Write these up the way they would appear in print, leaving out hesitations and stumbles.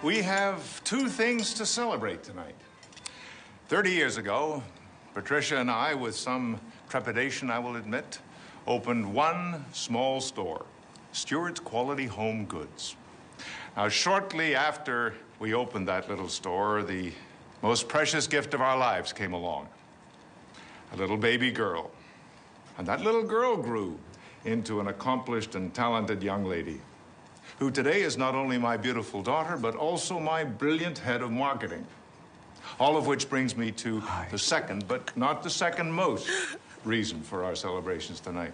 We have two things to celebrate tonight. 30 years ago, Patricia and I, with some trepidation, I will admit, opened one small store, Stewart's Quality Home Goods. Now, shortly after we opened that little store, the most precious gift of our lives came along. A little baby girl. And that little girl grew into an accomplished and talented young lady who today is not only my beautiful daughter, but also my brilliant head of marketing. All of which brings me to the second, but not the second most, reason for our celebrations tonight.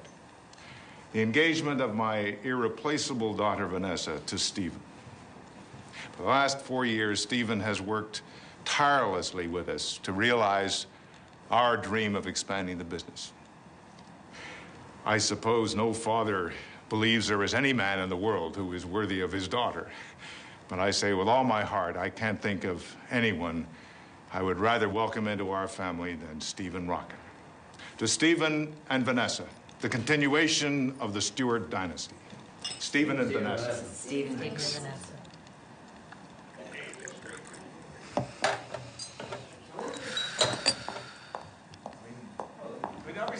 The engagement of my irreplaceable daughter, Vanessa, to Stephen. For the last 4 years, Stephen has worked tirelessly with us to realize our dream of expanding the business. I suppose no father believes there is any man in the world who is worthy of his daughter. But I say with all my heart, I can't think of anyone I would rather welcome into our family than Stephen Rocket. To Stephen and Vanessa, the continuation of the Stewart dynasty. Stephen and Vanessa. Stephen and Vanessa.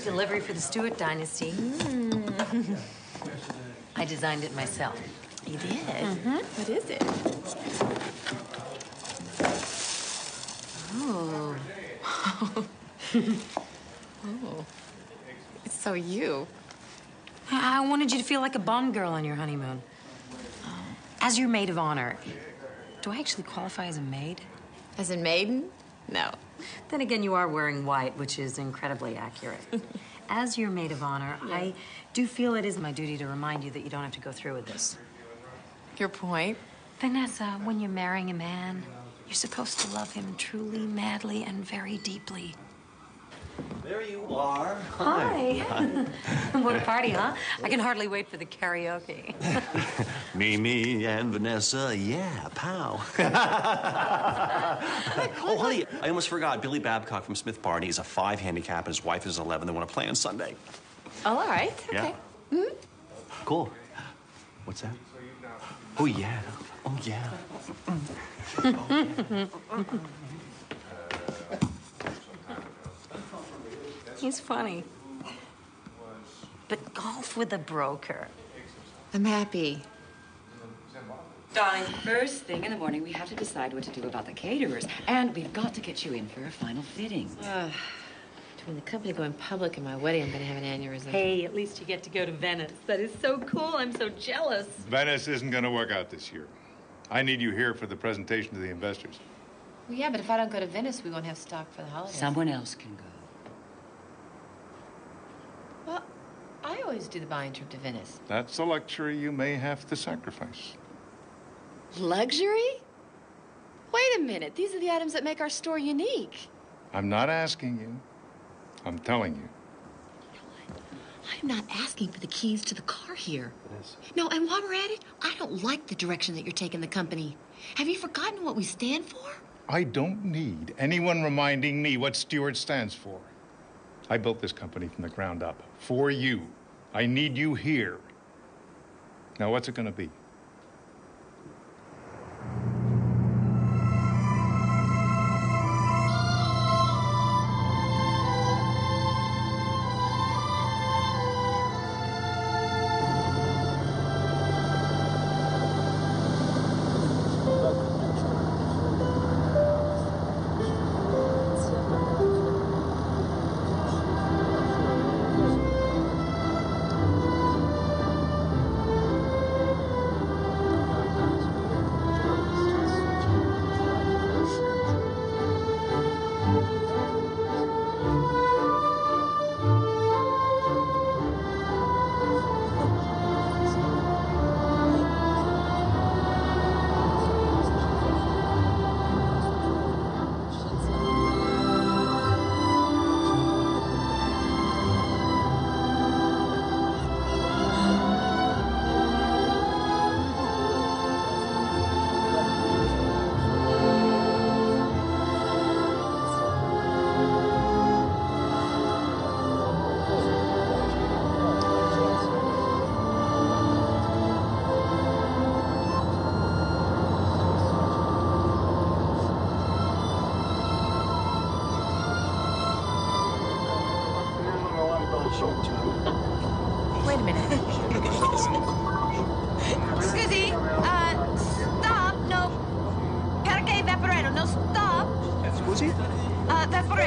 Delivery for the Stewart dynasty. I designed it myself. You did? Mm-hmm. What is it? Oh. Oh. It's so you. I wanted you to feel like a Bond girl on your honeymoon. As your maid of honor. Do I actually qualify as a maid? As a maiden? No. Then again, you are wearing white, which is incredibly accurate. As your maid of honor, yeah. I do feel it is my duty to remind you that you don't have to go through with this. Your point? Vanessa, when you're marrying a man, you're supposed to love him truly, madly, and very deeply. There you are. Hi. What a party, huh? I can hardly wait for the karaoke. Me, and Vanessa, yeah, pow. Oh, honey, I almost forgot. Billy Babcock from Smith Barney is a 5 handicap, and his wife is 11. They want to play on Sunday. Oh, all right. Yeah. Okay. Mm-hmm. Cool. What's that? Oh, yeah. Oh, yeah. Oh, yeah. He's funny. But golf with a broker. I'm happy. Darling, first thing in the morning, we have to decide what to do about the caterers. And we've got to get you in for a final fitting. Between the company going public and my wedding, I'm going to have an aneurysm. Hey, at least you get to go to Venice. That is so cool. I'm so jealous. Venice isn't going to work out this year. I need you here for the presentation to the investors. Well, yeah, but if I don't go to Venice, we won't have stock for the holidays. Someone else can go. Well, I always do the buying trip to Venice. That's a luxury you may have to sacrifice. Luxury? Wait a minute. These are the items that make our store unique. I'm not asking you. I'm telling you. I'm not asking for the keys to the car here. No, and while we're at it, I don't like the direction that you're taking the company. Have you forgotten what we stand for? I don't need anyone reminding me what Stewart stands for. I built this company from the ground up for you. I need you here. Now, what's it going to be?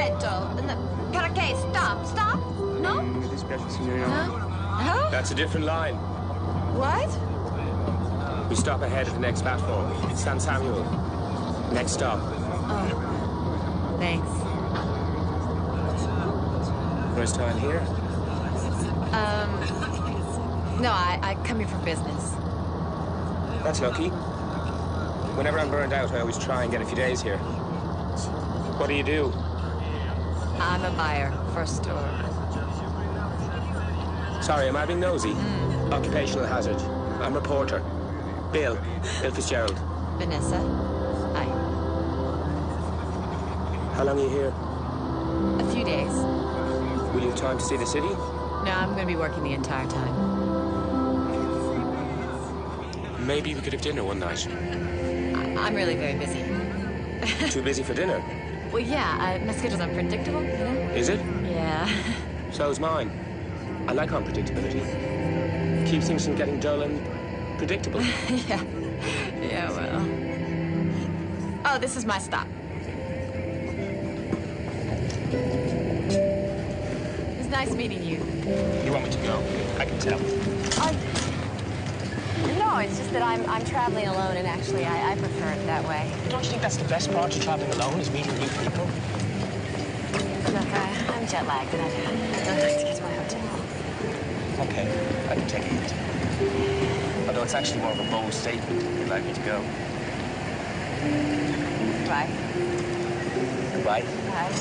momento. Perché? Stop. Stop? No? No? That's a different line. What? We stop ahead of the next platform. San Samuel. Next stop. Oh. Thanks. First time here? No, I come here for business. That's lucky. Whenever I'm burned out, I always try and get a few days here. What do you do? I'm a buyer for a store. Sorry, am I being nosy? Occupational hazard. I'm a reporter. Bill Fitzgerald. Vanessa. Hi. How long are you here? A few days. Will you have time to see the city? No, I'm going to be working the entire time. Maybe we could have dinner one night. I'm really very busy. Too busy for dinner? Well, yeah, my schedule's unpredictable, you know? Is it? Yeah. So is mine. I like unpredictability. Keeps things from getting dull and predictable. Yeah. Yeah, well. Oh, this is my stop. It's nice meeting you. You want me to go? I can tell. No, it's just that I'm traveling alone, and actually, I prefer it that way. Don't you think that's the best part of traveling alone, is meeting new people? Look, I'm jet-lagged, and I'd like to get to my hotel. Okay, I can take a hint. Although it's actually more of a bold statement if you'd like me to go. Bye. Goodbye. Bye.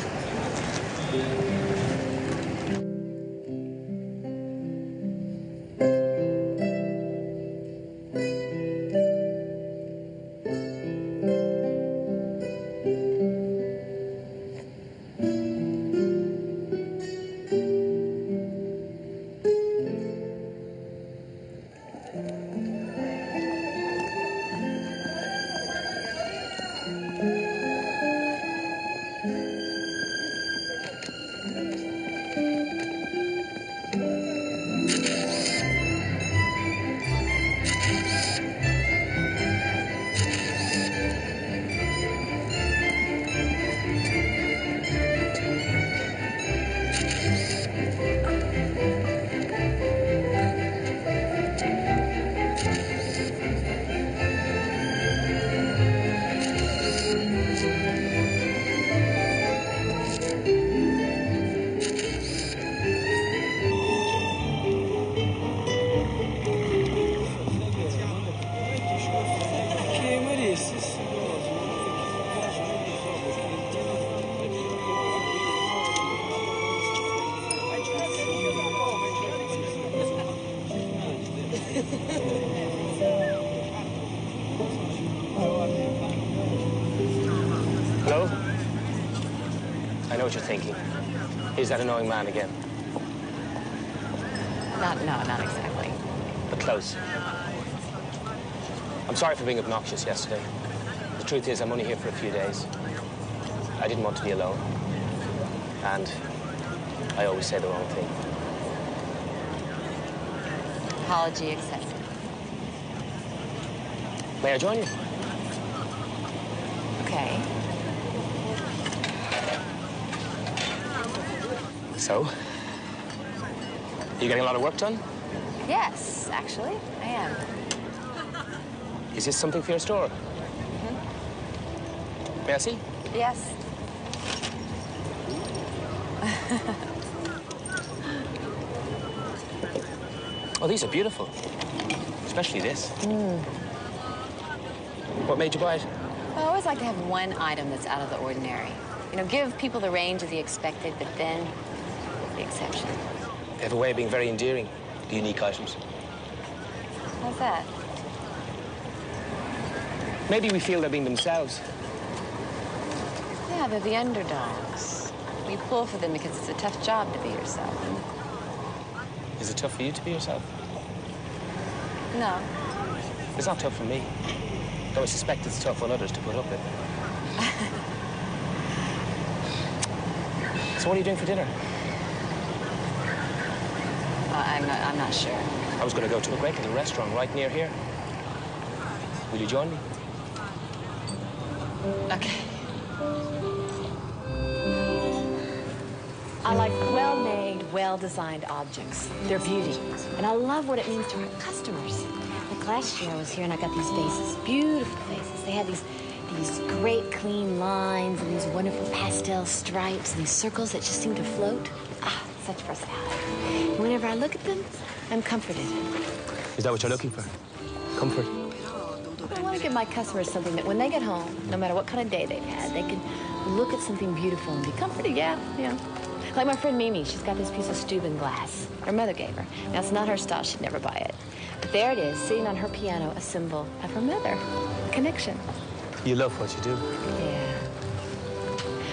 Hello? I know what you're thinking. Is that annoying man again? Not exactly. But close. I'm sorry for being obnoxious yesterday. The truth is, I'm only here for a few days. I didn't want to be alone. And I always say the wrong thing. Apology accepted. May I join you? Okay. So? You getting a lot of work done? Yes, actually, I am. Is this something for your store? May I see? Yes. Oh, these are beautiful. Especially this. What made you buy it? I always like to have one item that's out of the ordinary. You know, give people the range of the expected, but then the exception. They have a way of being very endearing, the unique items. How's that? Maybe we feel they're being themselves. Yeah, they're the underdogs. We pull for them because it's a tough job to be yourself. Is it tough for you to be yourself? No. It's not tough for me. Though I suspect it's tough on others to put up with. So what are you doing for dinner? I'm not sure. I was going to go to a great little restaurant right near here. Will you join me? Okay. I like well-made, well-designed objects. They're beauty. And I love what it means to our customers. Like last year I was here and I got these vases, beautiful vases. They had these great clean lines and these wonderful pastel stripes and these circles that just seem to float. Ah, such personality. And whenever I look at them, I'm comforted. Is that what you're looking for? Comfort? I want to give my customers something that when they get home, no matter what kind of day they've had, they can look at something beautiful and be comforted. Yeah. Like my friend Mimi, she's got this piece of Steuben glass. Her mother gave her. Now, it's not her style. She'd never buy it. But there it is, sitting on her piano, a symbol of her mother. A connection. You love what you do. Yeah.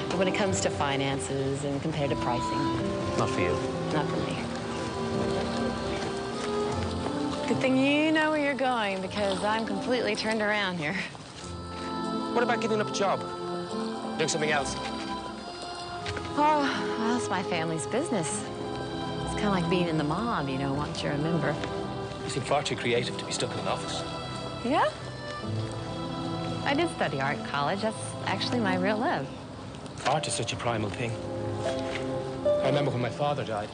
But when it comes to finances and competitive pricing... Not for you. Not for me. Good thing you know where you're going, because I'm completely turned around here. What about giving up a job? Doing something else? Oh, well, it's my family's business. It's kind of like being in the mob, you know, once you're a member. You seem far too creative to be stuck in an office. Yeah? I did study art in college. That's actually my real love. Art is such a primal thing. I remember when my father died.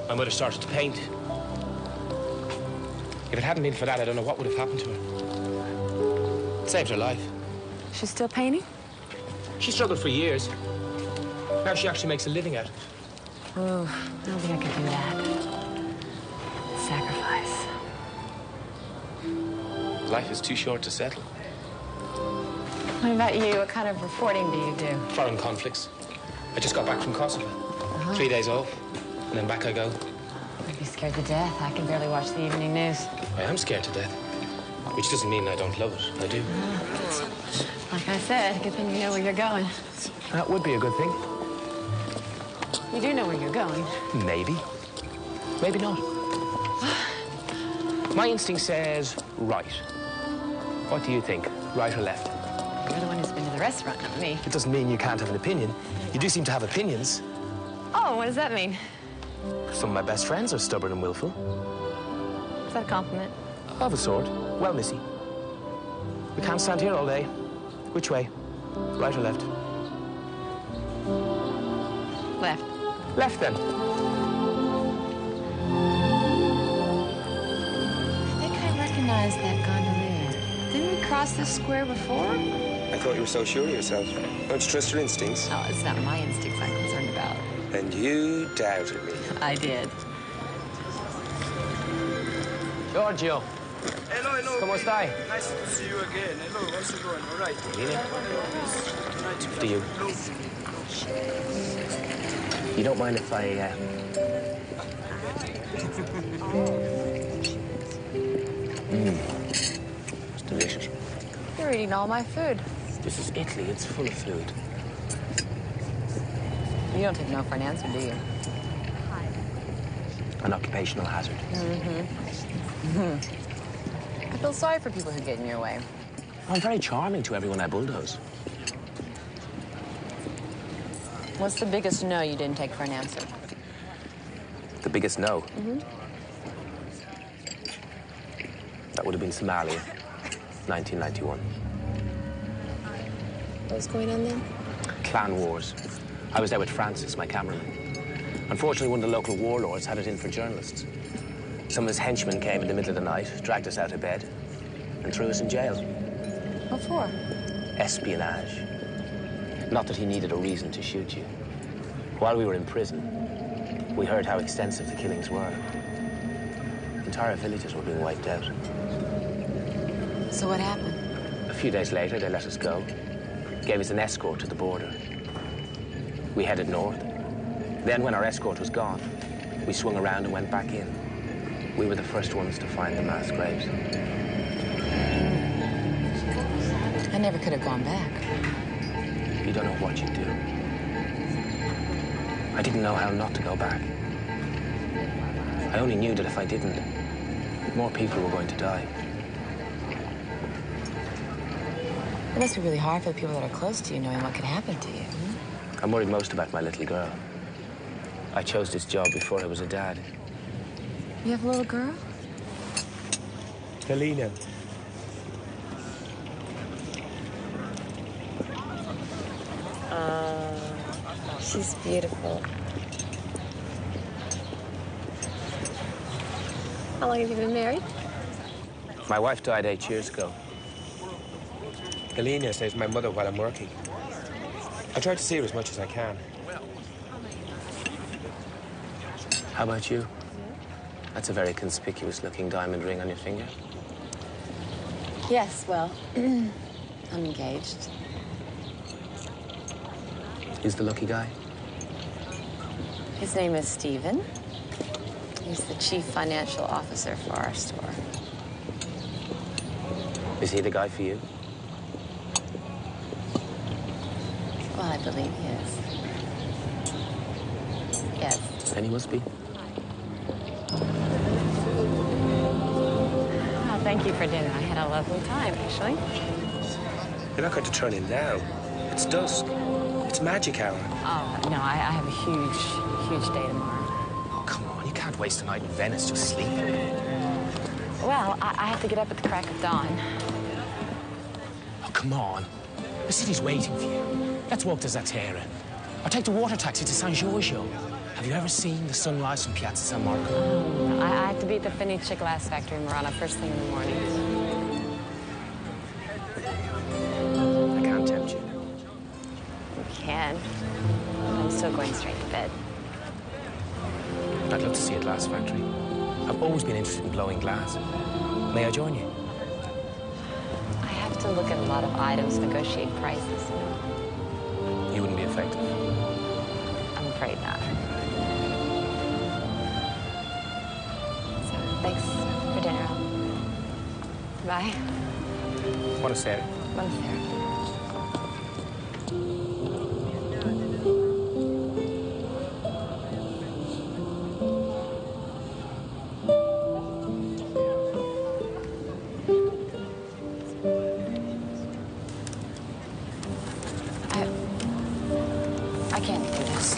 My mother started to paint. If it hadn't been for that, I don't know what would have happened to her. It saved her life. She's still painting? She struggled for years. Now she actually makes a living out of it. Oh, I don't think I could do that. Sacrifice. Life is too short to settle. What about you? What kind of reporting do you do? Foreign conflicts. I just got back from Kosovo. 3 days off, and then back I go. I'd be scared to death. I can barely watch the evening news. I am scared to death. Which doesn't mean I don't love it. I do. Like I said, good thing you know where you're going. That would be a good thing. You do know where you're going. Maybe. Maybe not. My instinct says right. What do you think? Right or left? You're the one who's been to the restaurant, not me. It doesn't mean you can't have an opinion. You do seem to have opinions. Oh, what does that mean? Some of my best friends are stubborn and willful. Is that a compliment? Of a sort. Well, missy. We can't stand here all day. Which way? Right or left? Left. Left, then. I think I recognize that gondolier. Didn't we cross this square before? I thought you were so sure of yourself. Don't you trust your instincts? Oh, it's not my instincts I'm concerned about. And you doubted me. I did. Giorgio. Hello. Come stai? Nice to see you again. Hello, how's it going? All right. Do you? You don't mind if I, It's delicious. You're eating all my food. This is Italy. It's full of food. You don't take no for an answer, do you? An occupational hazard. I feel sorry for people who get in your way. I'm very charming to everyone I bulldoze. What's the biggest no you didn't take for an answer? The biggest no? That would have been Somalia, 1991. What was going on then? Clan wars. I was there with Francis, my cameraman. Unfortunately, one of the local warlords had it in for journalists. Some of his henchmen came in the middle of the night, dragged us out of bed, and threw us in jail. What for? Espionage. Not that he needed a reason to shoot you. While we were in prison, we heard how extensive the killings were. Entire villages were being wiped out. So what happened? A few days later, they let us go, gave us an escort to the border. We headed north. Then, when our escort was gone, we swung around and went back in. We were the first ones to find the mass graves. I never could have gone back. You don't know what you do. I didn't know how not to go back. I only knew that if I didn't, more people were going to die. It must be really hard for the people that are close to you, knowing what could happen to you. I'm worried most about my little girl. I chose this job before I was a dad. You have a little girl? Helena. She's beautiful. How long have you been married? My wife died 8 years ago. Helena stays with my mother while I'm working. I try to see her as much as I can. How about you? That's a very conspicuous-looking diamond ring on your finger. Yes, well, I'm engaged. Who's the lucky guy? His name is Stephen. He's the chief financial officer for our store. Is he the guy for you? Well, I believe he is. Yes. Then he must be. Oh, thank you for dinner. I had a lovely time, actually. You're not going to turn in now. It's dusk. It's magic hour. Oh, no, I have a huge day tomorrow. Oh, come on. You can't waste a night in Venice just sleeping. Well, I have to get up at the crack of dawn. Oh, come on. The city's waiting for you. Let's walk to Zatera. Or take the water taxi to San Giorgio. Have you ever seen the sunrise from Piazza San Marco? I have to be at the Fenice glass factory in Murano first thing in the morning. I can't tempt you. You can. I'm still going straight to bed. I'd love to see a glass factory. I've always been interested in blowing glass. May I join you? I have to look at a lot of items, negotiate prices. You wouldn't be effective. I'm afraid not. So, thanks for dinner. Bye. Buonasera. Buonasera. I can't do this.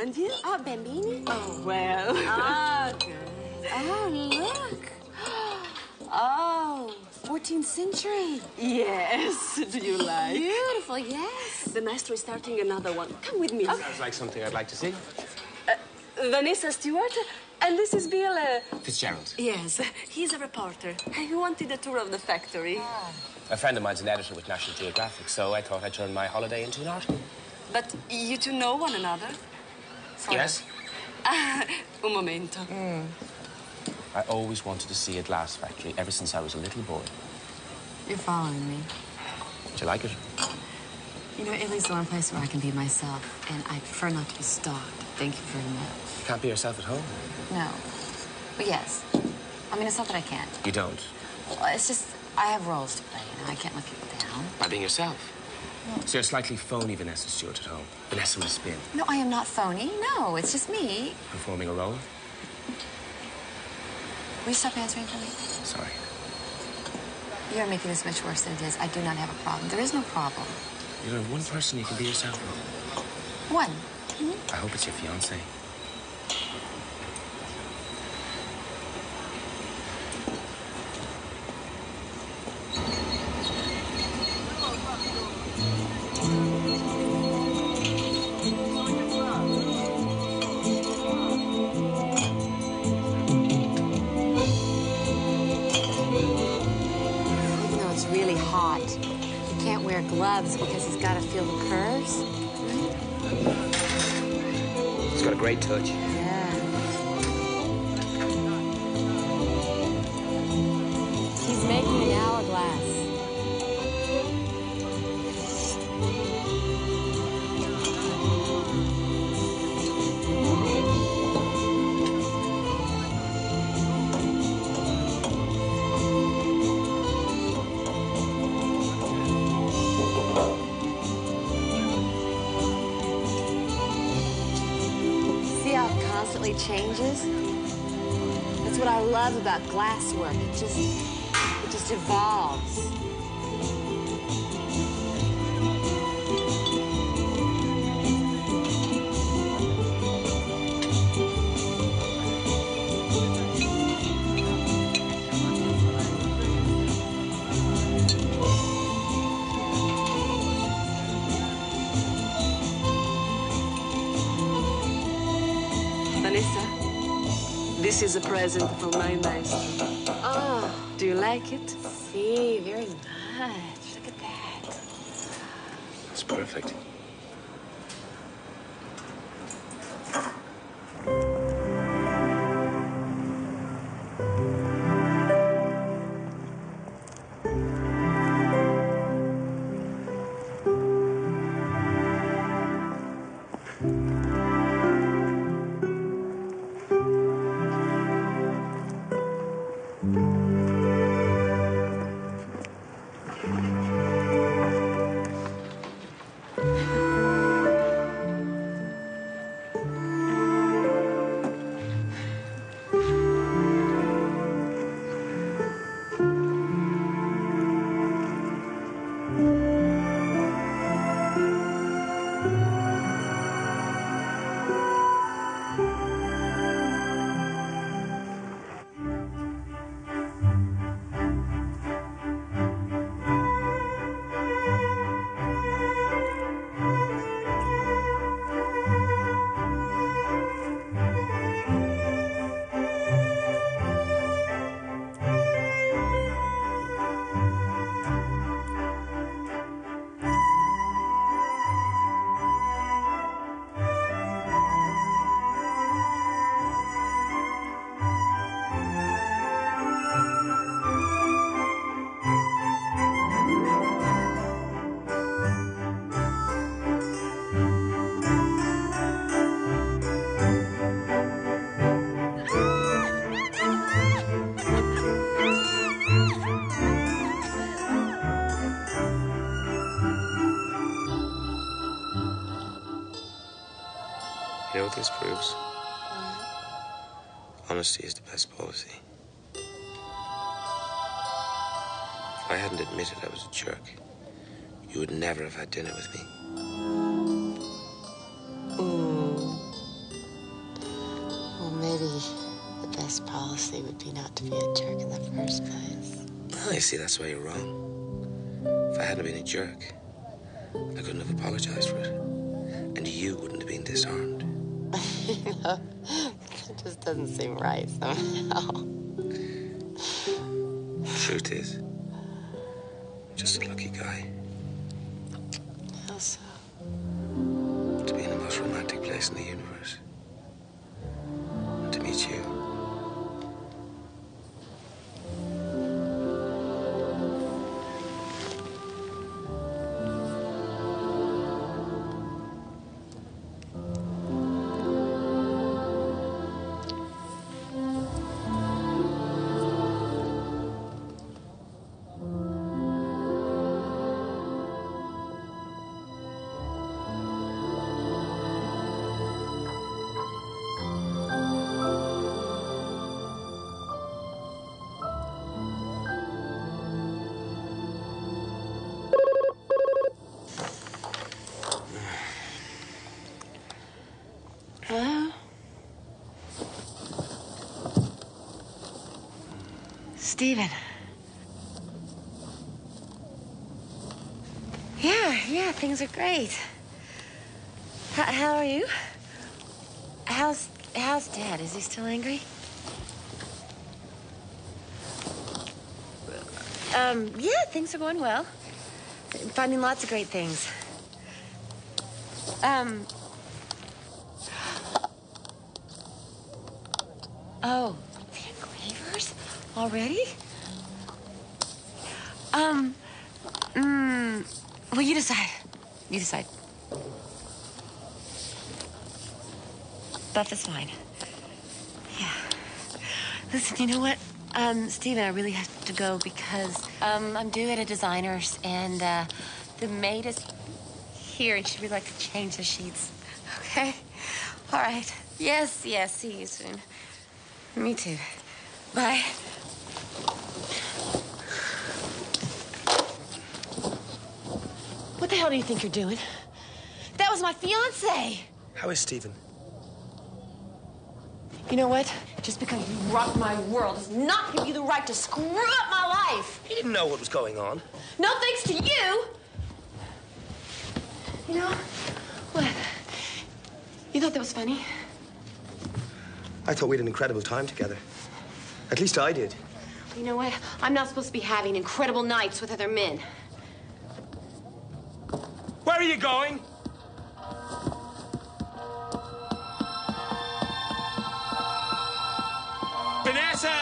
And you? Oh, bambini. Oh, well. Ah, good. Oh, look. Oh, 14th century. Yes. Do you like? Beautiful, yes. The maestro is starting another one. Come with me. Sounds like something I'd like to see. Vanessa Stewart, and this is Bill... Fitzgerald. Yes, he's a reporter. He wanted a tour of the factory. A friend of mine's an editor with National Geographic, so I thought I'd turn my holiday into an article. But you two know one another? Yes. Un momento. I always wanted to see a glass factory ever since I was a little boy. You're following me. Do you like it? You know, Italy's the one place where I can be myself, and I prefer not to be stalked. Thank you very much. You can't be yourself at home. No. But yes. I mean, it's not that I can't. You don't? Well, it's just I have roles to play, and I can't let people down. By being yourself. So you're slightly phony Vanessa Stewart at home. Vanessa with a spin. No, I am not phony. No, it's just me. Performing a role? Will you stop answering for me? Sorry. You're making this much worse than it is. I do not have a problem. There is no problem. You're the one person you can be yourself with. One. I hope it's your fiancé. Gloves because he's got to feel the curves. He's got a great touch. Yeah. He's making an hourglass. changes. That's what I love about glasswork. It just evolves. This is a present from my maestro. Oh. Do you like it? See, very much. Look at that. It's perfect. You know what this proves? Honesty is the best policy. If I hadn't admitted I was a jerk, you would never have had dinner with me. Well, maybe the best policy would be not to be a jerk in the first place. Oh, you see, that's why you're wrong. If I hadn't been a jerk, I couldn't have apologized for it. And you wouldn't have been disarmed. You know, it just doesn't seem right somehow. Truth is, just a lucky guy. How so? To be in the most romantic place in the universe. And to meet you. Hello? Stephen. Yeah, things are great. How are you? How's Dad? Is he still angry? Yeah, things are going well. Finding lots of great things. Oh, the engravers? Already? Well, you decide. You decide. Buff is fine. Yeah. Listen, you know what? Stephen, I really have to go because, I'm due at a designer's and, the maid is here and she'd really like to change the sheets. Okay? All right. Yes, yes, see you soon. Me too. Bye. What the hell do you think you're doing? That was my fiancé. How is Stephen? You know what? Just because you rocked my world does not give you the right to screw up my life. He didn't know what was going on. No thanks to you. You know, what? You thought that was funny? I thought we had an incredible time together. At least I did. You know what? I'm not supposed to be having incredible nights with other men. Where are you going? Vanessa!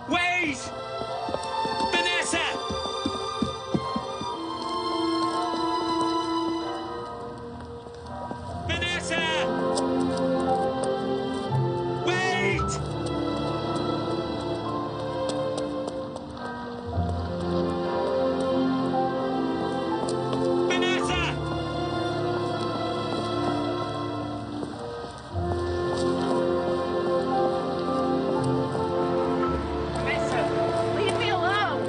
Wait! Vanessa! Vanessa! Wait! Vanessa! Leave me alone.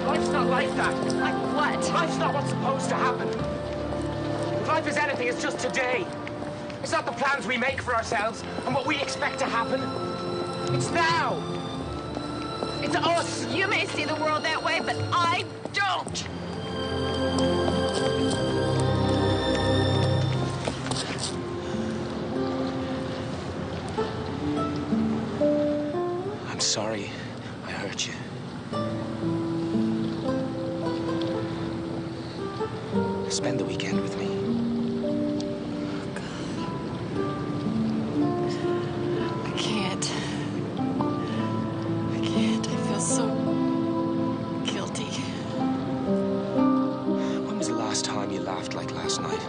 Life's not like that. Like what? Life's not what's supposed to happen. If life is anything, it's just today. It's not the plans we make for ourselves and what we expect to happen. It's now. It's us. You may see the world that way, but I don't. I'm sorry I hurt you. Spend the weekend with me. I can't. I can't. I feel so guilty. When was the last time you laughed like last night?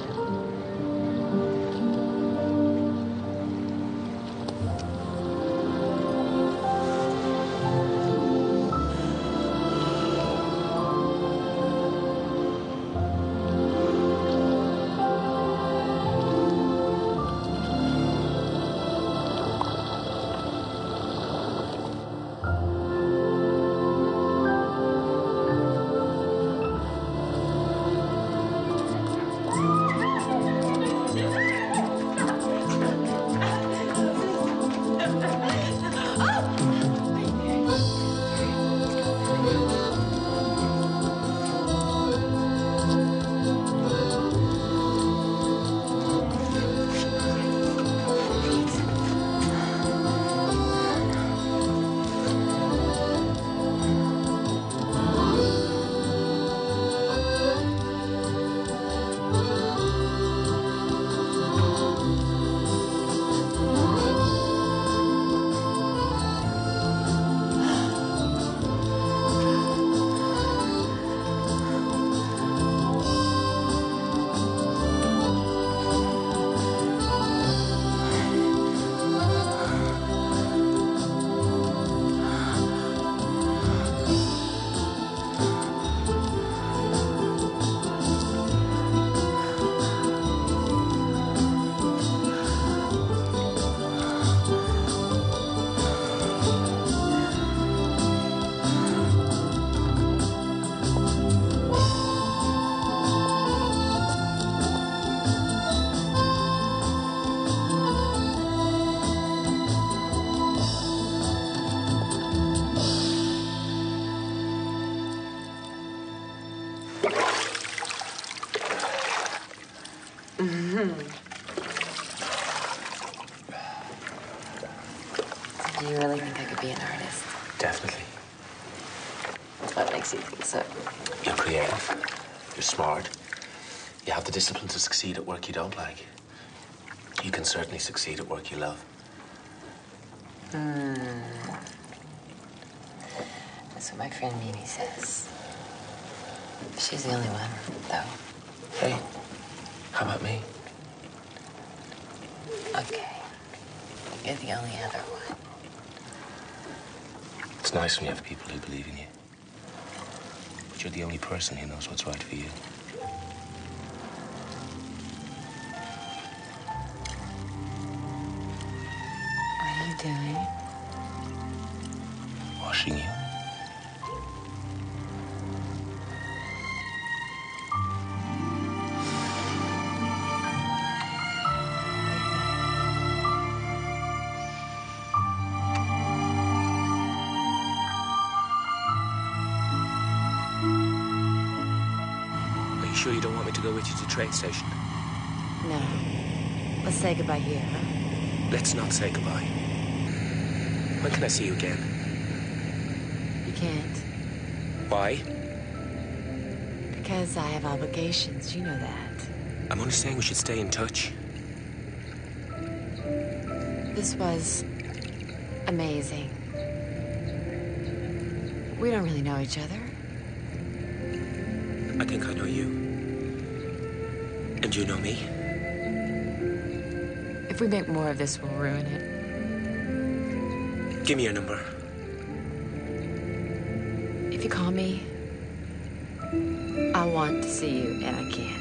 Do you really think I could be an artist? Definitely. What makes you think so? You're creative. You're smart. You have the discipline to succeed at work you don't like. You can certainly succeed at work you love. That's what my friend Mimi says. She's the only one, though. Hey, how about me? Okay. You're the only other one. It's nice when you have people who believe in you. But you're the only person who knows what's right for you. doing? Washing you. Are you sure you don't want me to go with you to the train station? No. Let's say goodbye here, huh? Let's not say goodbye. When can I see you again? You can't. Why? Because I have obligations, you know that. I'm only saying we should stay in touch. This was amazing. We don't really know each other. I think I know you. And you know me. If we make more of this, we'll ruin it. Give me your number. If you call me, I want to see you, and I can't.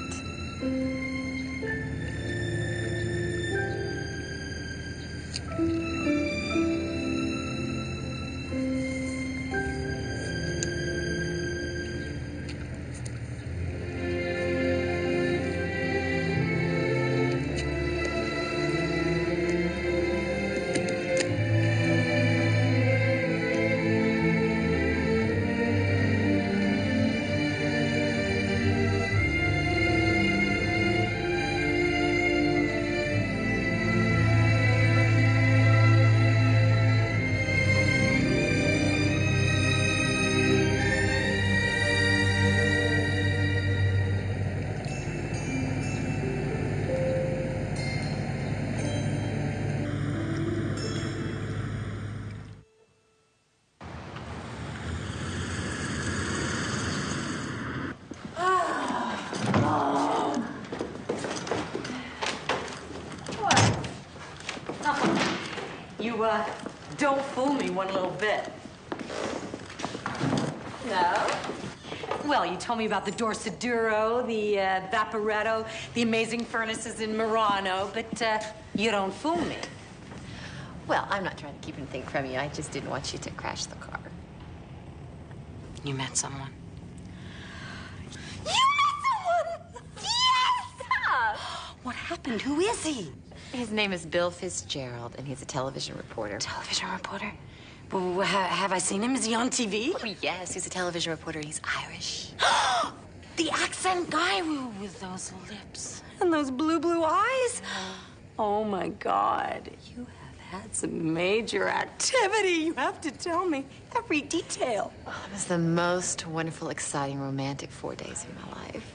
Don't fool me one little bit. No? Well, you told me about the Dorsaduro, the Vaporetto, the amazing furnaces in Murano, but you don't fool me. Well, I'm not trying to keep anything from you. I just didn't want you to crash the car. You met someone. You met someone! Yes! What happened? Who is he? His name is Bill Fitzgerald, and he's a television reporter. Television reporter? Well, have I seen him? Is he on TV? Oh, yes, he's a television reporter. He's Irish. The accent guy with those lips and those blue eyes? Oh, my God. You have had some major activity. You have to tell me every detail. Oh, it was the most wonderful, exciting, romantic 4 days of my life.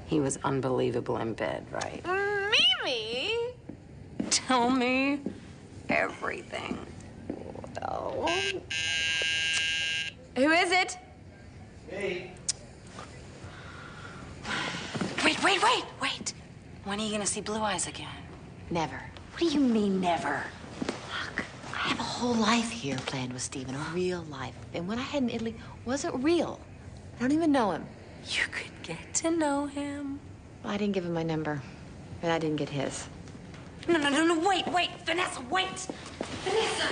He was unbelievable in bed, right? Mimi! Tell me everything. Well... Who is it? Hey. Wait. When are you gonna see Blue Eyes again? Never. What do you mean, never? Look, I have a whole life here planned with Stephen, a real life. And what I had in Italy wasn't real. I don't even know him. You could get to know him. Well, I didn't give him my number, and I didn't get his. No, wait, Vanessa, wait! Vanessa,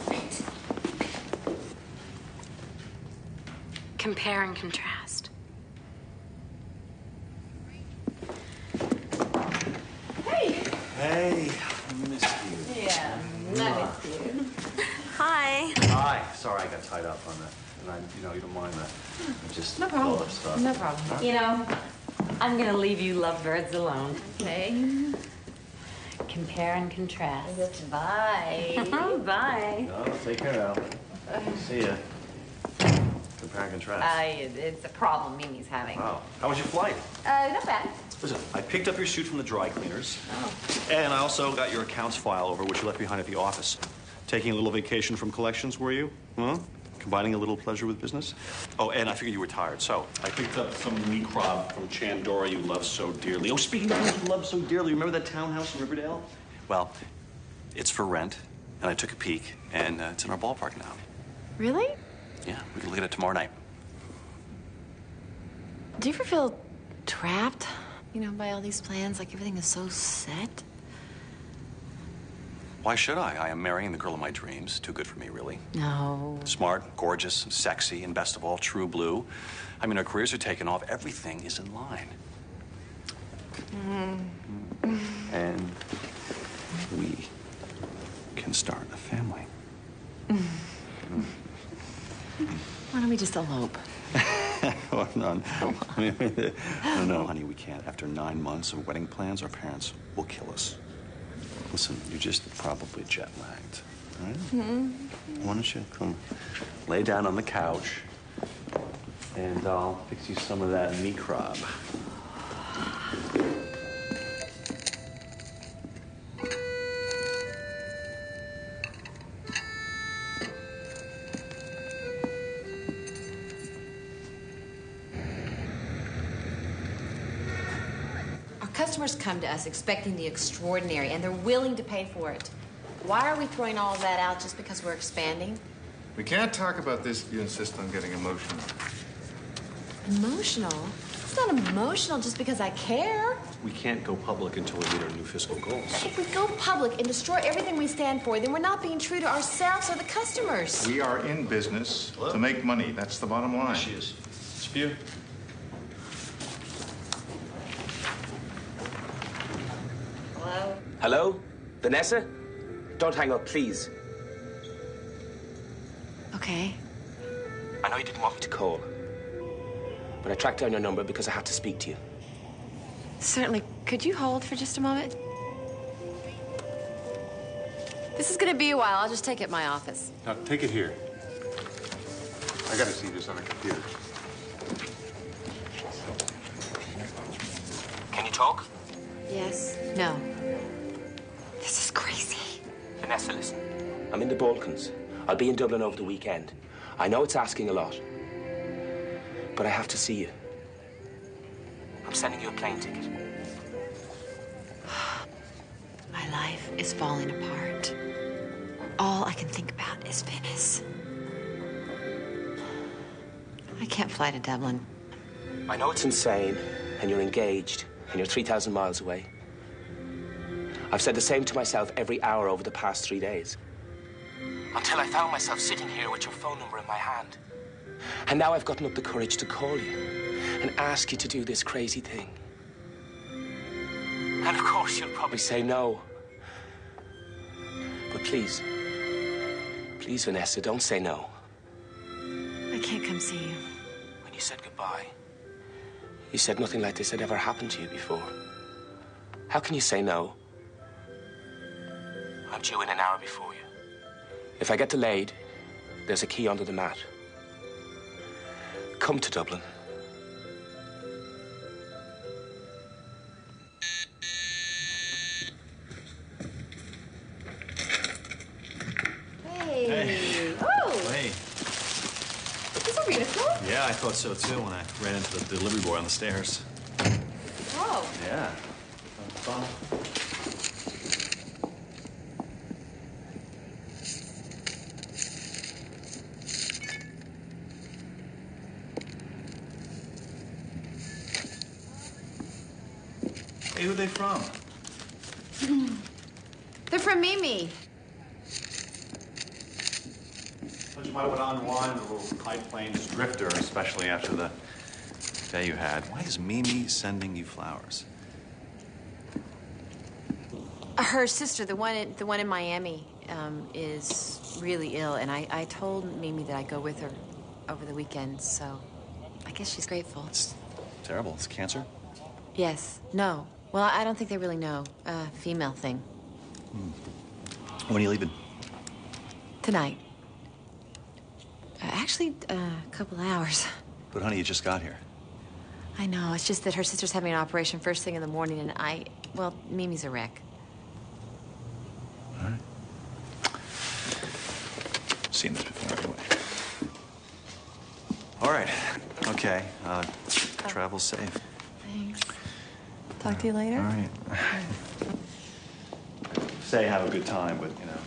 wait. Compare and contrast. Hey! Hey, I missed you. Yeah, I missed you. Hi. Hi. Sorry, I got tied up on that. And you don't mind that. I just No problem. all that stuff. No problem. Huh? You know, I'm gonna leave you lovebirds alone. Okay. Compare and contrast. Bye. Bye. No, take care now. See ya. Compare and contrast. It's a problem Mimi's having. Wow. How was your flight? Not bad. Listen, I picked up your suit from the dry cleaners. Oh. And I also got your accounts file over, which you left behind at the office. Taking a little vacation from collections, were you? Huh? Combining a little pleasure with business? Oh, and I figured you were tired, so I picked up some meat crab from Chandora you love so dearly. Oh, speaking of things you love so dearly, remember that townhouse in Riverdale? Well, it's for rent, and I took a peek, and it's in our ballpark now. Really? Yeah, we can look at it tomorrow night. Do you ever feel trapped, by all these plans? Like everything is so set? Why should I? I am marrying the girl of my dreams. Too good for me, really. No. Smart, gorgeous, sexy, and best of all, true blue. I mean, our careers are taking off. Everything is in line. And we can start a family. Why don't we just elope? Oh, no. No, honey, we can't. After 9 months of wedding plans, our parents will kill us. Listen, you're just probably jet-lagged, all right? Why don't you come lay down on the couch, and I'll fix you some of that meat crab. Customers come to us expecting the extraordinary, and they're willing to pay for it. Why are we throwing all of that out just because we're expanding? We can't talk about this if you insist on getting emotional. Emotional? It's not emotional just because I care. We can't go public until we meet our new fiscal goals. If we go public and destroy everything we stand for, then we're not being true to ourselves or the customers. We are in business to make money. That's the bottom line. She is. It's for you. Hello? Hello? Vanessa? Don't hang up, please. Okay. I know you didn't want me to call, but I tracked down your number because I had to speak to you. Certainly. Could you hold for just a moment? This is gonna be a while. I'll just take it in my office. Now, take it here. I gotta see this on a computer. Can you talk? Yes? No. This is crazy. Vanessa, listen. I'm in the Balkans. I'll be in Dublin over the weekend. I know it's asking a lot, but I have to see you. I'm sending you a plane ticket. My life is falling apart. All I can think about is Venice. I can't fly to Dublin. I know it's insane, and you're engaged, and you're 3,000 miles away. I've said the same to myself every hour over the past 3 days. Until I found myself sitting here with your phone number in my hand. And now I've gotten up the courage to call you and ask you to do this crazy thing. And of course, you'll probably say no. But please, please, Vanessa, don't say no. I can't come see you. When you said goodbye, you said nothing like this had ever happened to you before. How can you say no? I'm due in an hour before you. If I get delayed, there's a key under the mat. Come to Dublin. Hey. Oh. Hey. These are beautiful. Yeah, I thought so too when I ran into the delivery boy on the stairs. Oh. Yeah. Fun. Hey, who are they from? They're from Mimi. Thought you might have unwind a little High Plains drifter, especially after the day you had. Why is Mimi sending you flowers? Her sister, the one in Miami, is really ill, and I told Mimi that I'd go with her over the weekend, so I guess she's grateful. It's terrible. It's cancer? Yes. No. Well, I don't think they really know. Female thing. When are you leaving? Tonight. Actually, a couple hours. But honey, you just got here. I know. It's just that her sister's having an operation first thing in the morning, and well, Mimi's a wreck. All right. Seen this before anyway. All right. Okay. Travel safe. Thanks. Talk to you later. All right. Say have a good time, but, you know,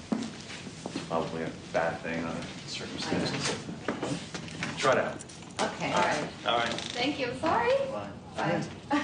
it's probably a bad thing under circumstances. Try it out. Okay. All right. All right. Thank you. Sorry. Bye. Bye.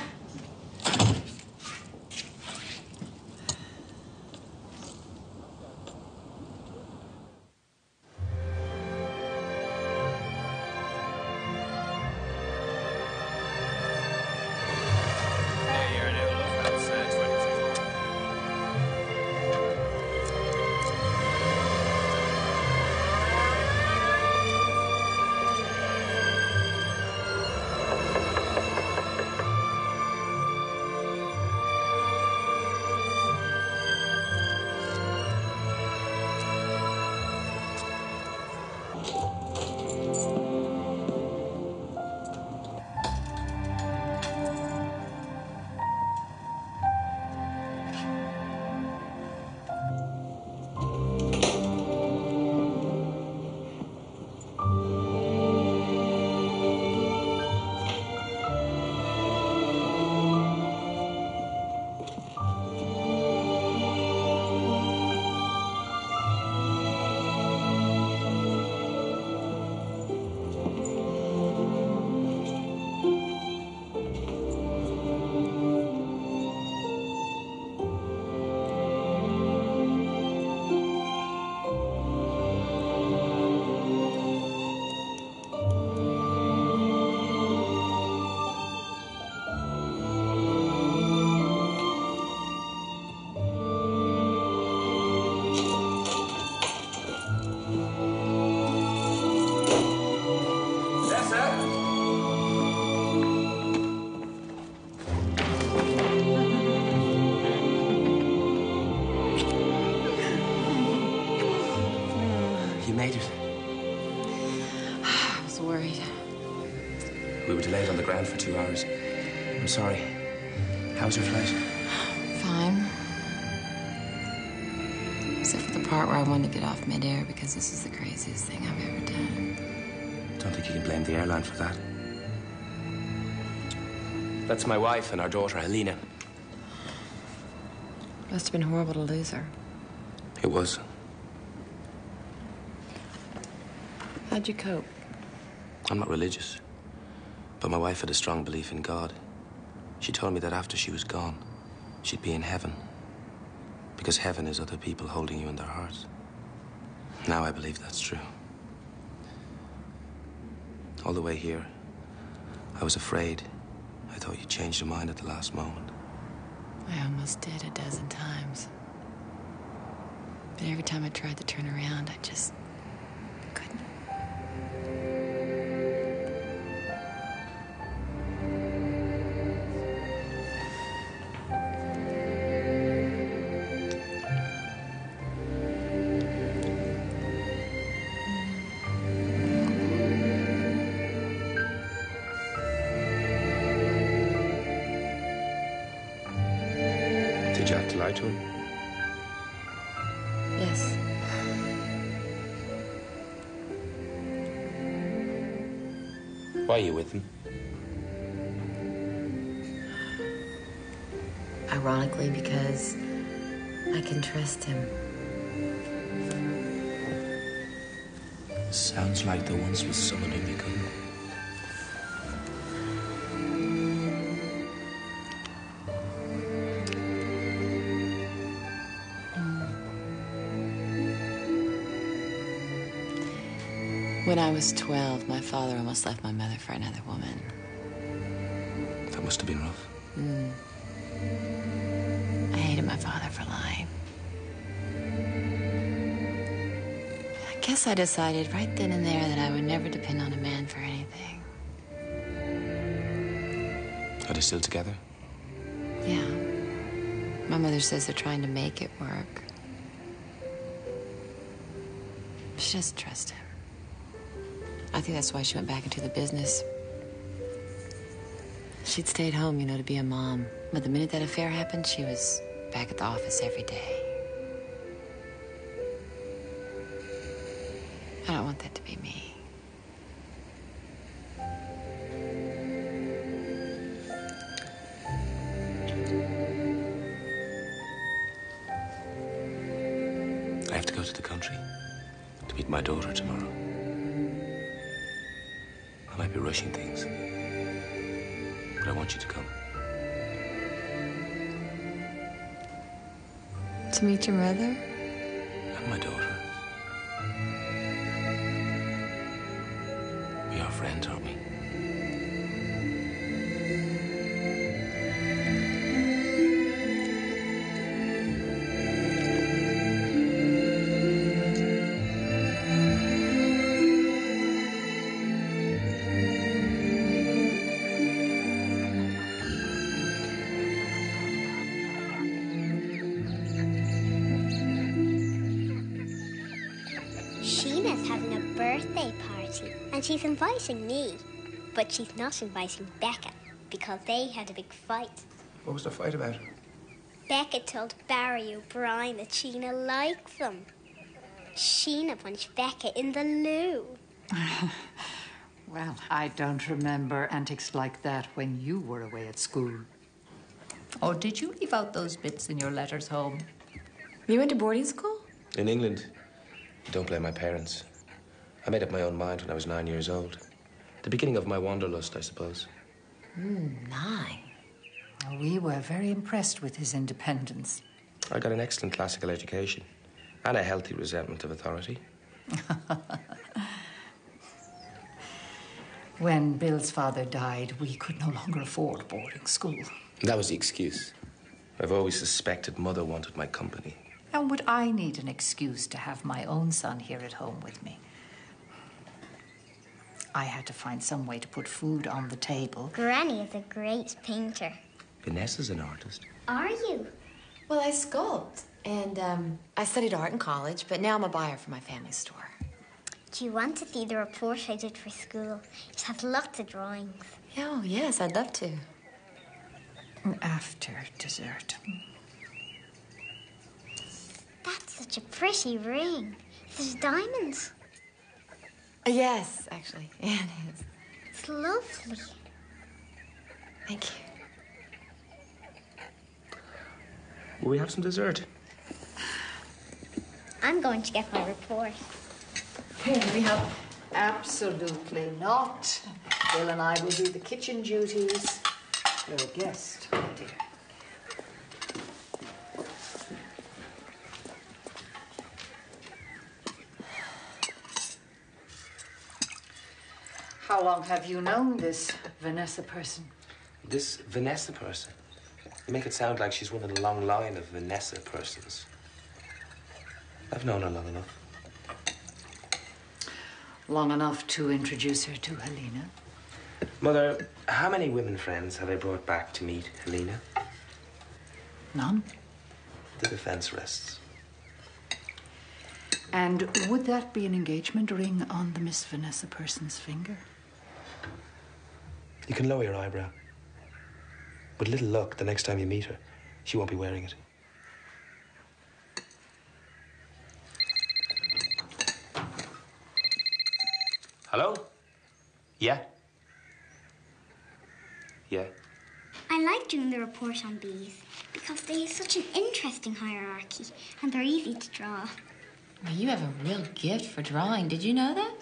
You made it. I was worried. We were delayed on the ground for 2 hours. I'm sorry. How was your flight? Fine. Except for the part where I wanted to get off midair because this is the craziest thing I've ever done. Don't think you can blame the airline for that. That's my wife and our daughter, Helena. Must have been horrible to lose her. It was. How'd you cope? I'm not religious, but my wife had a strong belief in God. She told me that after she was gone, she'd be in heaven. Because heaven is other people holding you in their hearts. Now I believe that's true. All the way here, I was afraid. I thought you changed your mind at the last moment. I almost did a dozen times. But every time I tried to turn around, I just couldn't. Did you have to lie to him? Yes. Why are you with him? Ironically, because I can trust him. Sounds like there once was someone whom you couldn't. When I was 12, my father almost left my mother for another woman. That must have been rough. I hated my father for lying. I guess I decided right then and there that I would never depend on a man for anything. Are they still together? Yeah. My mother says they're trying to make it work. She doesn't trust him. I think that's why she went back into the business. She'd stayed home, you know, to be a mom. But the minute that affair happened, she was back at the office every day. I don't want that to be me. I have to go to the country to meet my daughter tomorrow. I might be rushing things, but I want you to come. To meet your mother? And my daughter. We are friends, aren't we? And she's inviting me, but she's not inviting Becca because they had a big fight. What was the fight about? Becca told Barry O'Brien that Sheena likes them. Sheena punched Becca in the loo. Well, I don't remember antics like that when you were away at school. Or did you leave out those bits in your letters home? You went to boarding school? In England, don't blame my parents. I made up my own mind when I was 9 years old. The beginning of my wanderlust, I suppose. 9. We were very impressed with his independence. I got an excellent classical education and a healthy resentment of authority. When Bill's father died, we could no longer afford boarding school. That was the excuse. I've always suspected Mother wanted my company. And would I need an excuse to have my own son here at home with me? I had to find some way to put food on the table. Granny is a great painter. Vanessa's an artist. Are you? Well, I sculpt. And I studied art in college, but now I'm a buyer for my family store. Do you want to see the report I did for school? It has lots of drawings. Oh, yes, I'd love to. After dessert. That's such a pretty ring. There's diamonds. Yes, actually. Yeah, it is. It's lovely. Thank you. Will we have some dessert? I'm going to get my report. We have absolutely not. Bill and I will do the kitchen duties. You're a guest, my dear. How long have you known this Vanessa person? This Vanessa person? You make it sound like she's one of the long line of Vanessa persons. I've known her long enough. Long enough to introduce her to Helena? Mother, how many women friends have I brought back to meet Helena? None. The defense rests. And would that be an engagement ring on the Miss Vanessa person's finger? You can lower your eyebrow. With little luck, the next time you meet her, she won't be wearing it. Hello? Yeah? Yeah? I like doing the report on bees because they have such an interesting hierarchy and they're easy to draw. Well, you have a real gift for drawing. Did you know that?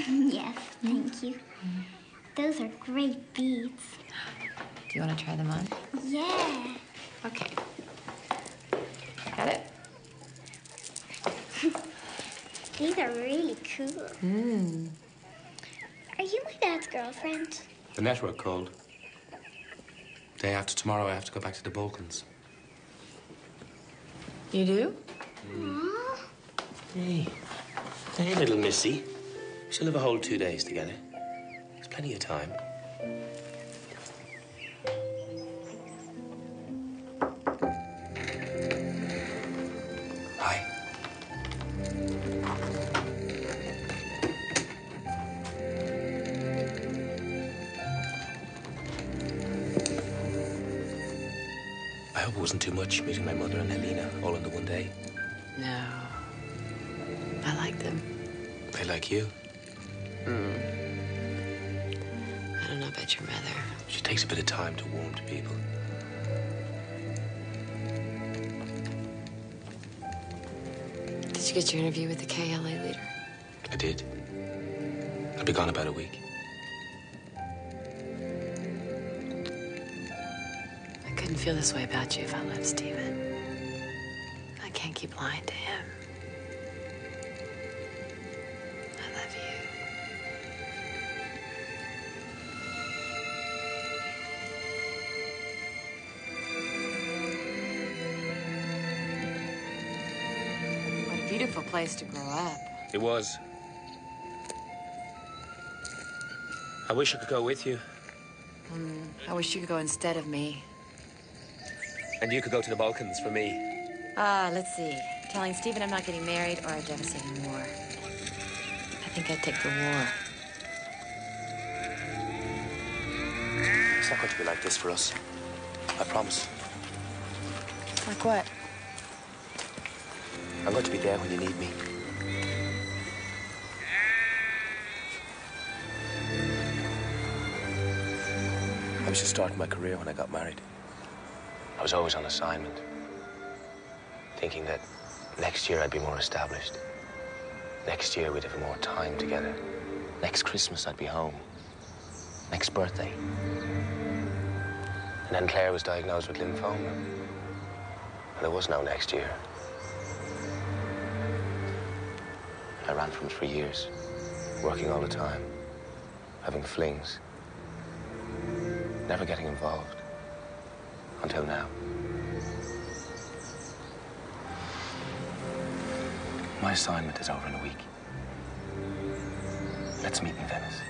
Yes, thank you. Those are great beads. Do you want to try them on? Yeah. Okay. Got it? These are really cool. Are you my dad's girlfriend? The network called. Day after tomorrow, I have to go back to the Balkans. You do? Aww. Hey. Hey, little missy. She'll have a whole 2 days together. There's plenty of time. Hi. I hope it wasn't too much meeting my mother and Helena all in the one day. No. I like them. They like you. I don't know about your mother. She takes a bit of time to warm to people. Did you get your interview with the KLA leader? I did. I'll be gone about a week. I couldn't feel this way about you if I loved Stephen. I can't keep lying to him. I love you. What a beautiful place to grow up. It was. I wish I could go with you. I wish you could go instead of me. And you could go to the Balkans for me. Let's see. Telling Stephen I'm not getting married or a devastating war. I think I'd take the war. It's not going to be like this for us. I promise. Like what? I'm going to be there when you need me. I was just starting my career when I got married. I was always on assignment, thinking that next year I'd be more established. Next year we'd have more time together. Next Christmas I'd be home. Next birthday. And then Claire was diagnosed with lymphoma. And there was no next year. I ran from it for years, working all the time, having flings, never getting involved. Until now. My assignment is over in a week. Let's meet in Venice.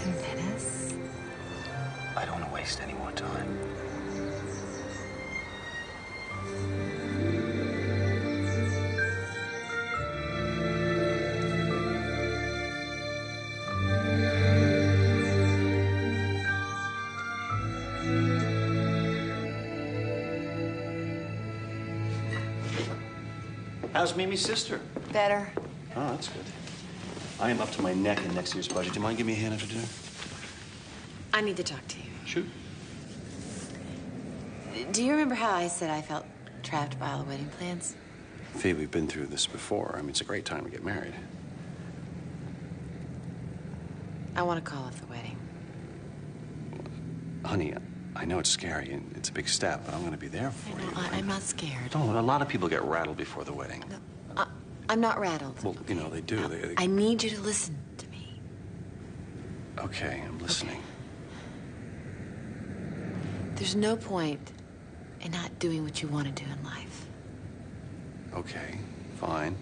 In Venice? I don't want to waste any more time. How's Mimi's sister? Better. Oh, that's good. I am up to my neck in next year's budget. Do you mind giving me a hand after dinner? I need to talk to you. Shoot. Do you remember how I said I felt trapped by all the wedding plans? Fee, we've been through this before. I mean, it's a great time to get married. I want to call off the wedding. Honey, I know it's scary and it's a big step, but I'm going to be there for you. I'm not scared. No, a lot of people get rattled before the wedding. No, I'm not rattled. Well, you know, they do. I need you to listen to me. Okay, I'm listening. Okay. There's no point in not doing what you want to do in life. Okay, fine.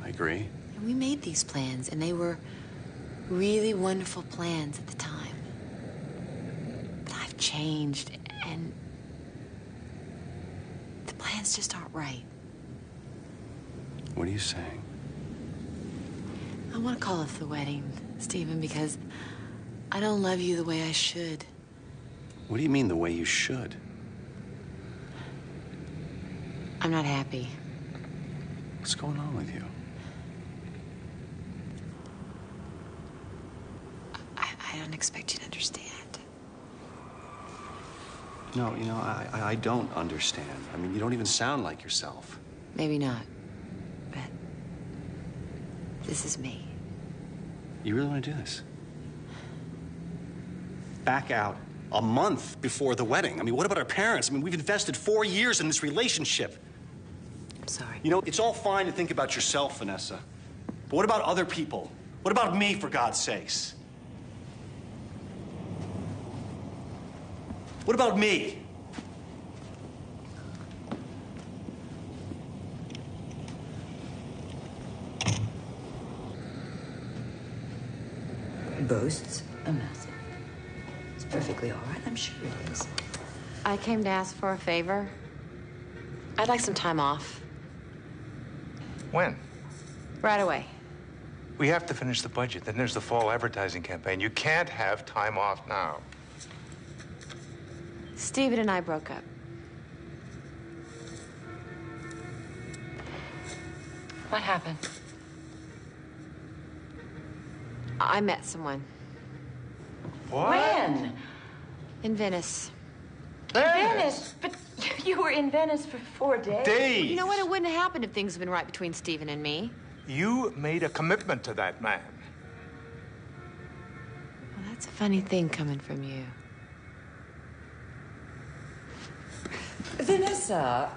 I agree. And we made these plans, and they were really wonderful plans at the time. But I've changed, and the plans just aren't right. What are you saying? I want to call off the wedding, Stephen, because I don't love you the way I should. What do you mean, the way you should? I'm not happy. What's going on with you? I don't expect you to understand. No, you know, I don't understand. I mean, you don't even sound like yourself. Maybe not, but this is me. You really want to do this? Back out a month before the wedding. I mean, what about our parents? I mean, we've invested 4 years in this relationship. I'm sorry. You know, it's all fine to think about yourself, Vanessa. But what about other people? What about me, for God's sakes? What about me? Boasts a method. It's perfectly all right, I'm sure it is. I came to ask for a favor. I'd like some time off. When? Right away. We have to finish the budget. Then there's the fall advertising campaign. You can't have time off now. Stephen and I broke up. What happened? I met someone. What? When? In Venice. Venice? But you were in Venice for 4 days. Days? Well, you know what? It wouldn't have happened if things had been right between Stephen and me. You made a commitment to that man. Well, that's a funny thing coming from you. Vanessa.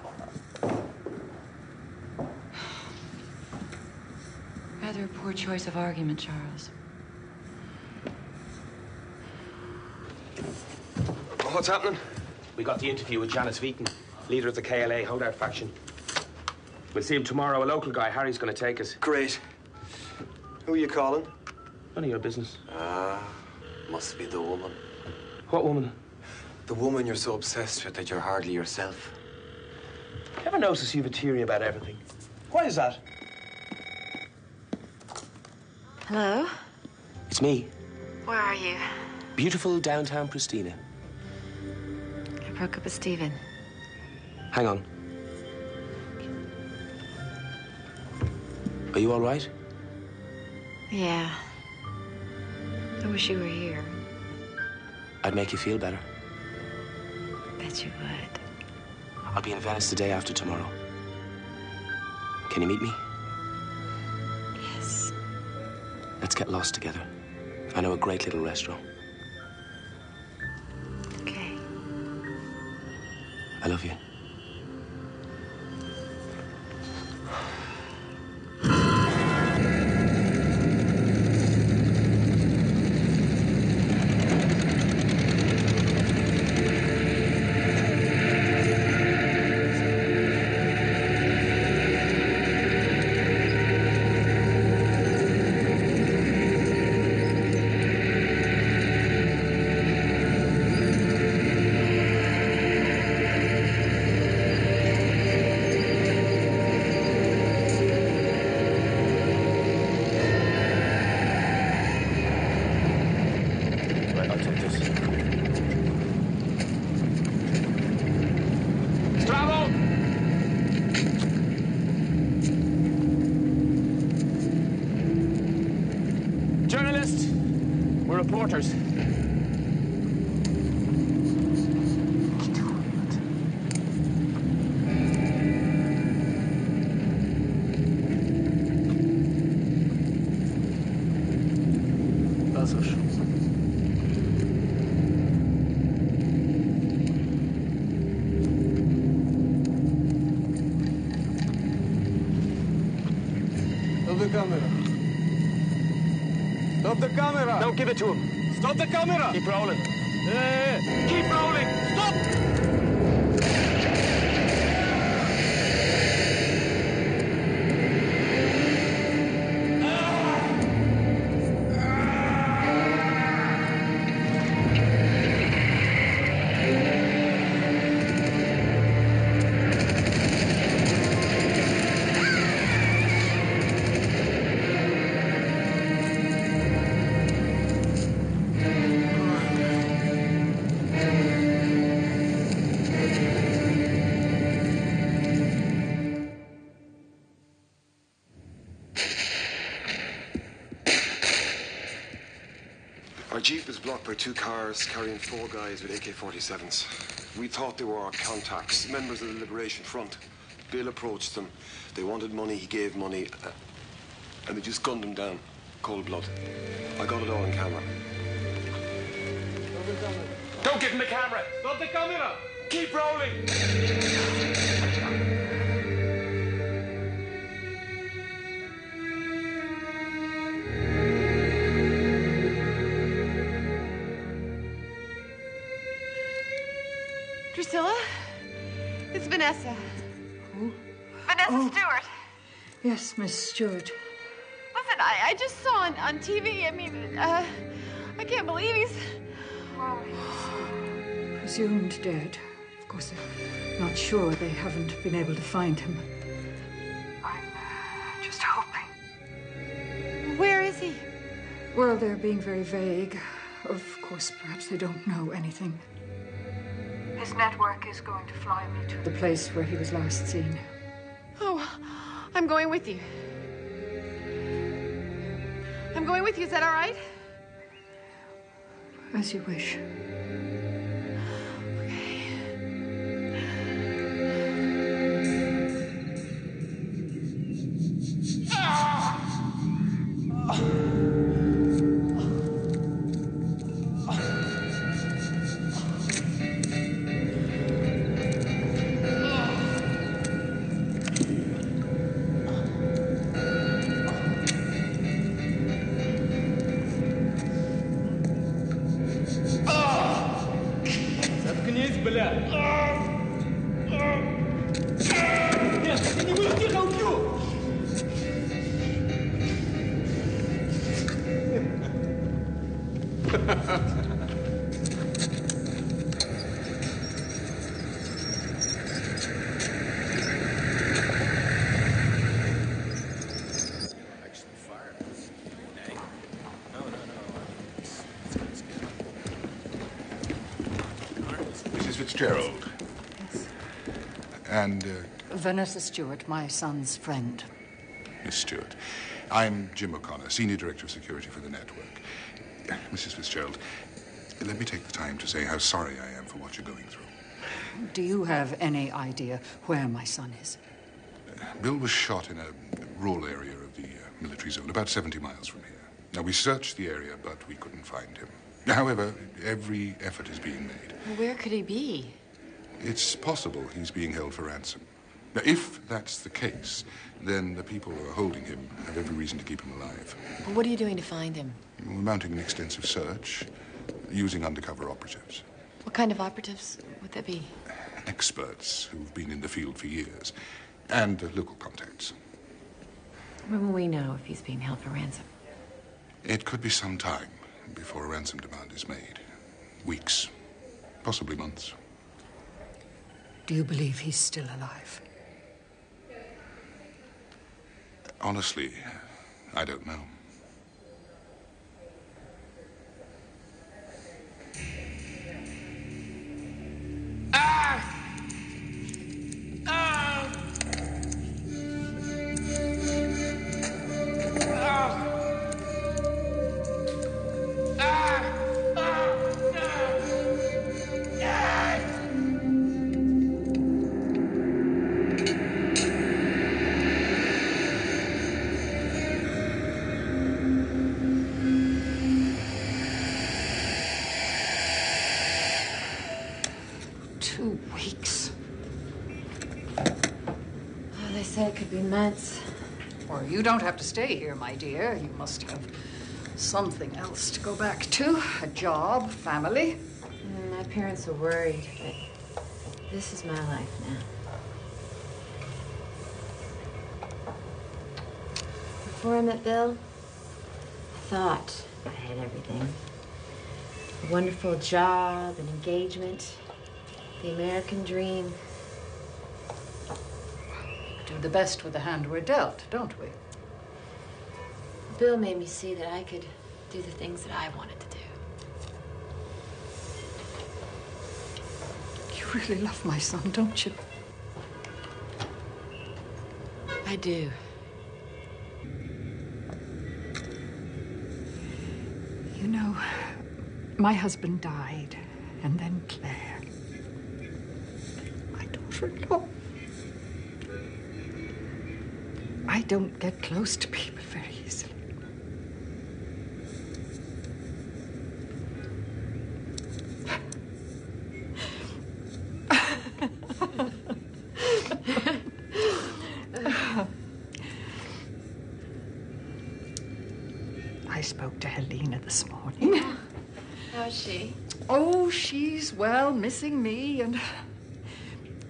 Rather a poor choice of argument, Charles. What's happening? We got the interview with Janice Wheaton, leader of the KLA holdout faction. We'll see him tomorrow. A local guy, Harry's going to take us. Great. Who are you calling? None of your business. Must be the woman. What woman? The woman you're so obsessed with that you're hardly yourself. Ever notice you have a theory about everything? Why is that? Hello? It's me. Where are you? Beautiful downtown Pristina. I broke up with Stephen. Hang on. Are you all right? Yeah. I wish you were here. I'd make you feel better. Bet you would. I'll be in Venice the day after tomorrow. Can you meet me? Yes. Let's get lost together. I know a great little restaurant. Okay. I love you. reporters. Stop the camera! Don't give it to him. Stop the camera! Keep rolling. Hey! Keep rolling! Stop! Our Jeep was blocked by 2 cars carrying 4 guys with AK-47s. We thought they were our contacts, members of the Liberation Front. Bill approached them. They wanted money, he gave money, and they just gunned them down. Cold blood. I got it all on camera. Don't give him the camera! Stop the camera! Keep rolling! Priscilla? It's Vanessa. Who? Vanessa Stewart. Yes, Miss Stewart. Listen, I just saw on TV, I can't believe he's... Well, he's presumed dead. Of course, they're not sure. They haven't been able to find him. I'm just hoping. Where is he? Well, they're being very vague. Of course, perhaps they don't know anything. His network is going to fly me to the place where he was last seen. Oh, I'm going with you. I'm going with you. Is that all right? As you wish. Gerald. Yes. And, Vanessa Stewart, my son's friend. Miss Stewart. I'm Jim O'Connor, Senior Director of Security for the network. Mrs. Fitzgerald, let me take the time to say how sorry I am for what you're going through. Do you have any idea where my son is? Bill was shot in a rural area of the military zone, about 70 miles from here. Now, we searched the area, but we couldn't find him. However, every effort is being made. Where could he be? It's possible he's being held for ransom. Now, if that's the case, then the people who are holding him have every reason to keep him alive. Well, what are you doing to find him? We're mounting an extensive search, using undercover operatives. What kind of operatives would there be? Experts who've been in the field for years, and local contacts. When will we know if he's being held for ransom? It could be some time before a ransom demand is made. Weeks, possibly months. Do you believe he's still alive? Honestly, I don't know. it could be months. Well, you don't have to stay here, my dear. You must have something else to go back to. A job, family. My parents are worried, but this is my life now. Before I met Bill, I thought I had everything. A wonderful job, an engagement, the American dream. Do the best with the hand we're dealt, don't we? Bill made me see that I could do the things that I wanted to do. You really love my son, don't you? I do. You know, my husband died, and then Claire. My daughter-in-law. I don't get close to people very easily. I spoke to Helena this morning. How's she? Oh, she's, well, missing me, and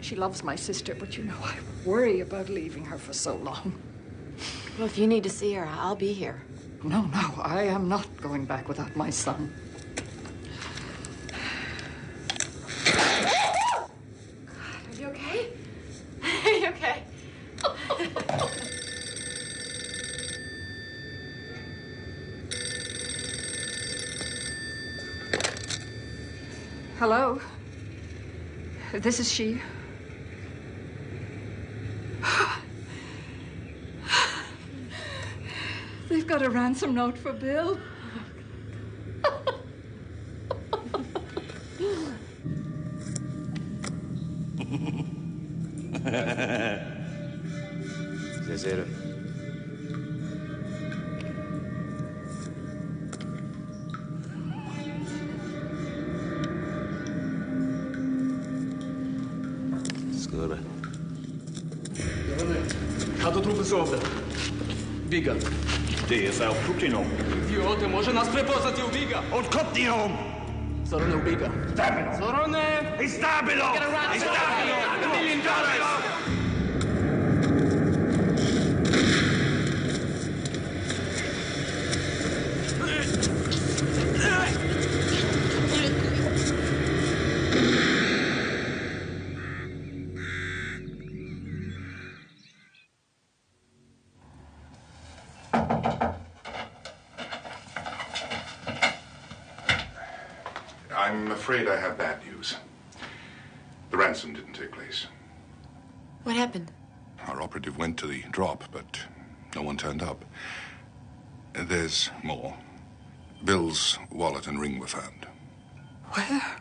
she loves my sister, but you know, I worry about leaving her for so long. Well, if you need to see her, I'll be here. No, I am not going back without my son. Are you okay? Are you okay? Hello? This is she. They've got a ransom note for Bill. Zero. Skoro. Като трупи се овде? Бига. Ти се опутино. Идиоте, може нас препознати у Бига. Откопнино! Зороне у Бига. Стабило. Зороне! Стабило! Стабило! $1 million! I'm afraid I have bad news. The ransom didn't take place. What happened? Our operative went to the drop, but no one turned up. There's more. Bill's wallet and ring were found. Where?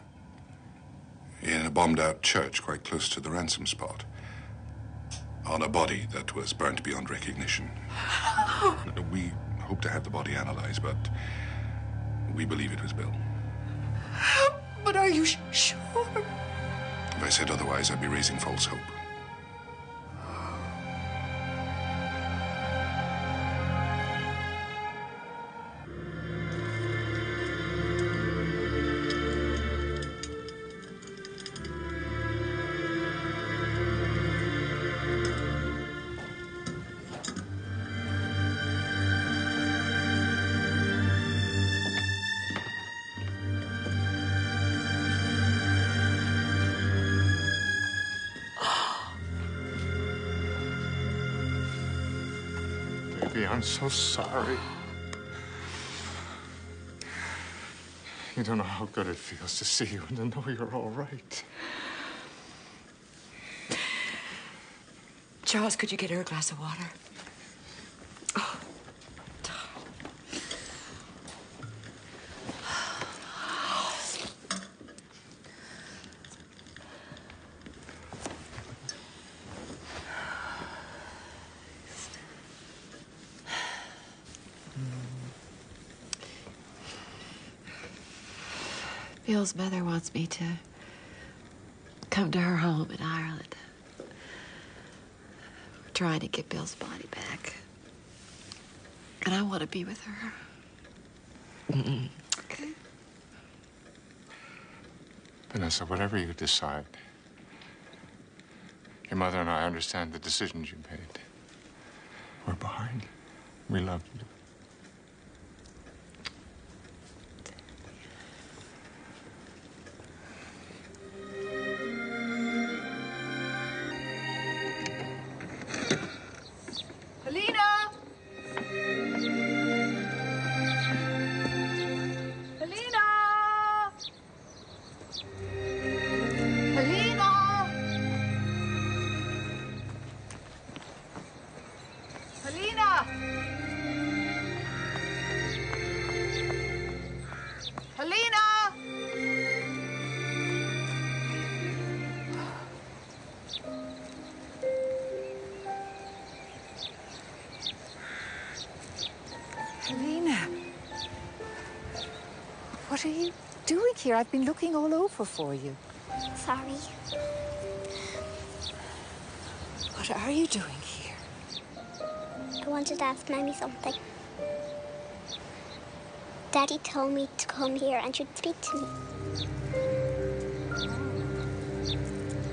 In a bombed-out church quite close to the ransom spot. On a body that was burnt beyond recognition. We hope to have the body analyzed, but we believe it was Bill. But are you sure? If I said otherwise, I'd be raising false hope. I'm so sorry. You don't know how good it feels to see you and to know you're all right. Charles, could you get her a glass of water? Oh. Bill's mother wants me to come to her home in Ireland. We're trying to get Bill's body back. And I want to be with her. Okay? Vanessa, whatever you decide, your mother and I understand the decisions you made. We're behind. We love you. What are you doing here? I've been looking all over for you. Sorry. What are you doing here? I wanted to ask Mammy something. Daddy told me to come here and she'd speak to me.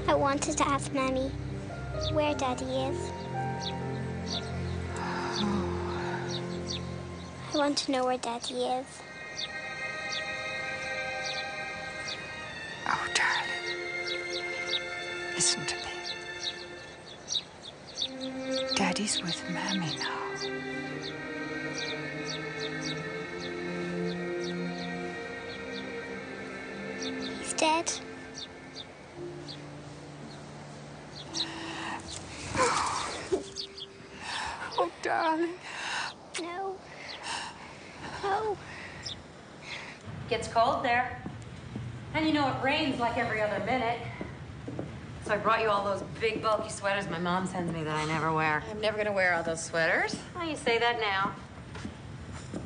I wanted to ask Mammy where Daddy is. I want to know where Daddy is. Oh, darling. Listen to me. Daddy's with Mammy now. He's dead. Oh, darling. No. No. Gets cold there. And you know it rains like every other minute. So I brought you all those big, bulky sweaters my mom sends me that I never wear. I'm never gonna wear all those sweaters. Well, you say that now.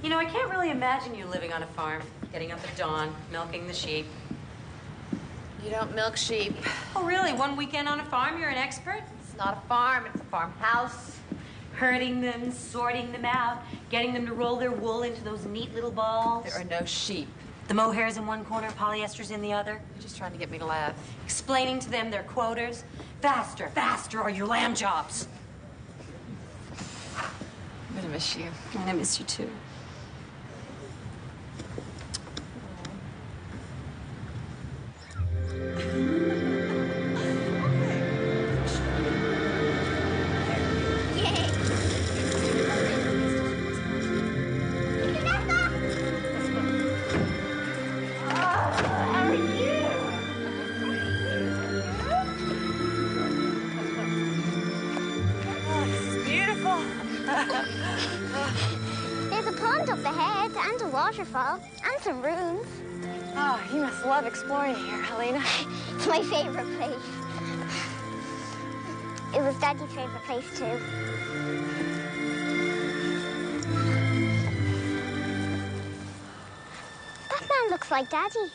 You know, I can't really imagine you living on a farm, getting up at dawn, milking the sheep. You don't milk sheep. Oh, really? One weekend on a farm, you're an expert? It's not a farm, it's a farmhouse. Herding them, sorting them out, getting them to roll their wool into those neat little balls. There are no sheep. The mohairs in one corner, polyesters in the other. You're just trying to get me to laugh. Explaining to them their quotas. Faster, faster, or your lamb chops. I'm gonna miss you. And I miss you too. There's a pond up ahead and a waterfall and some ruins. Oh, you must love exploring here, Helena. It's my favorite place. It was Daddy's favorite place too. That man looks like Daddy.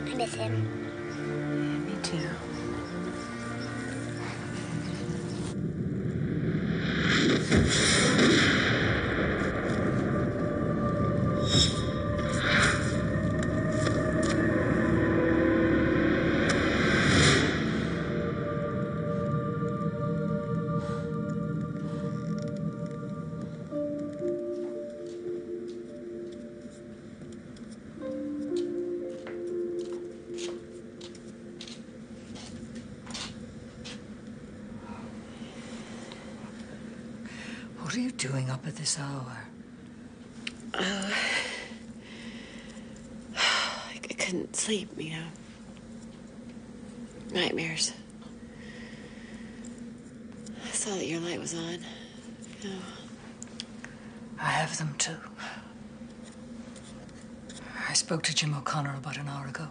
I miss him. Me too. What are you doing up at this hour? I couldn't sleep, you know. Nightmares. I saw that your light was on. You know. I have them too. I spoke to Jim O'Connor about an hour ago.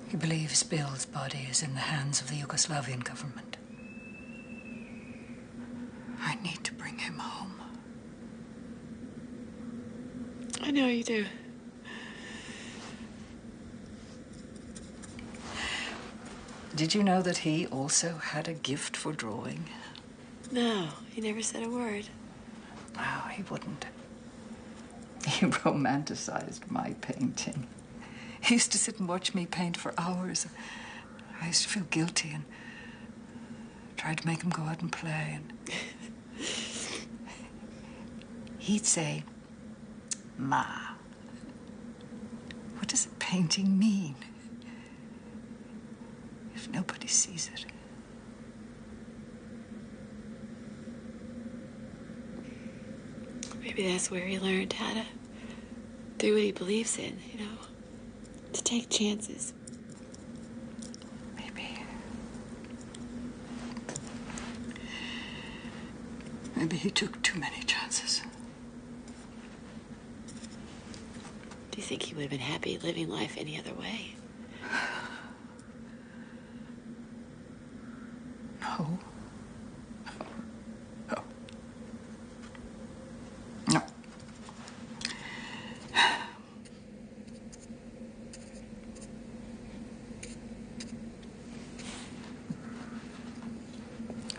He believes Bill's body is in the hands of the Yugoslavian government. I need to bring him home. I know you do. Did you know that he also had a gift for drawing? No, he never said a word. Oh, he wouldn't. He romanticized my painting. He used to sit and watch me paint for hours. I used to feel guilty and tried to make him go out and play. And he'd say, "Ma, what does a painting mean if nobody sees it?" Maybe that's where he learned how to do what he believes in, you know, to take chances. Maybe he took too many chances. Do you think he would have been happy living life any other way? No. No. No.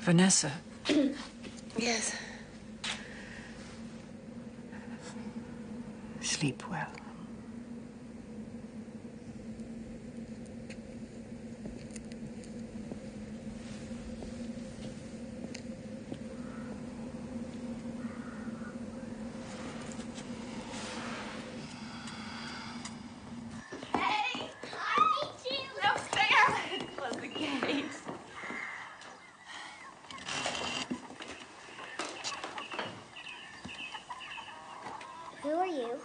Vanessa. Yes. Sleep well. Who are you?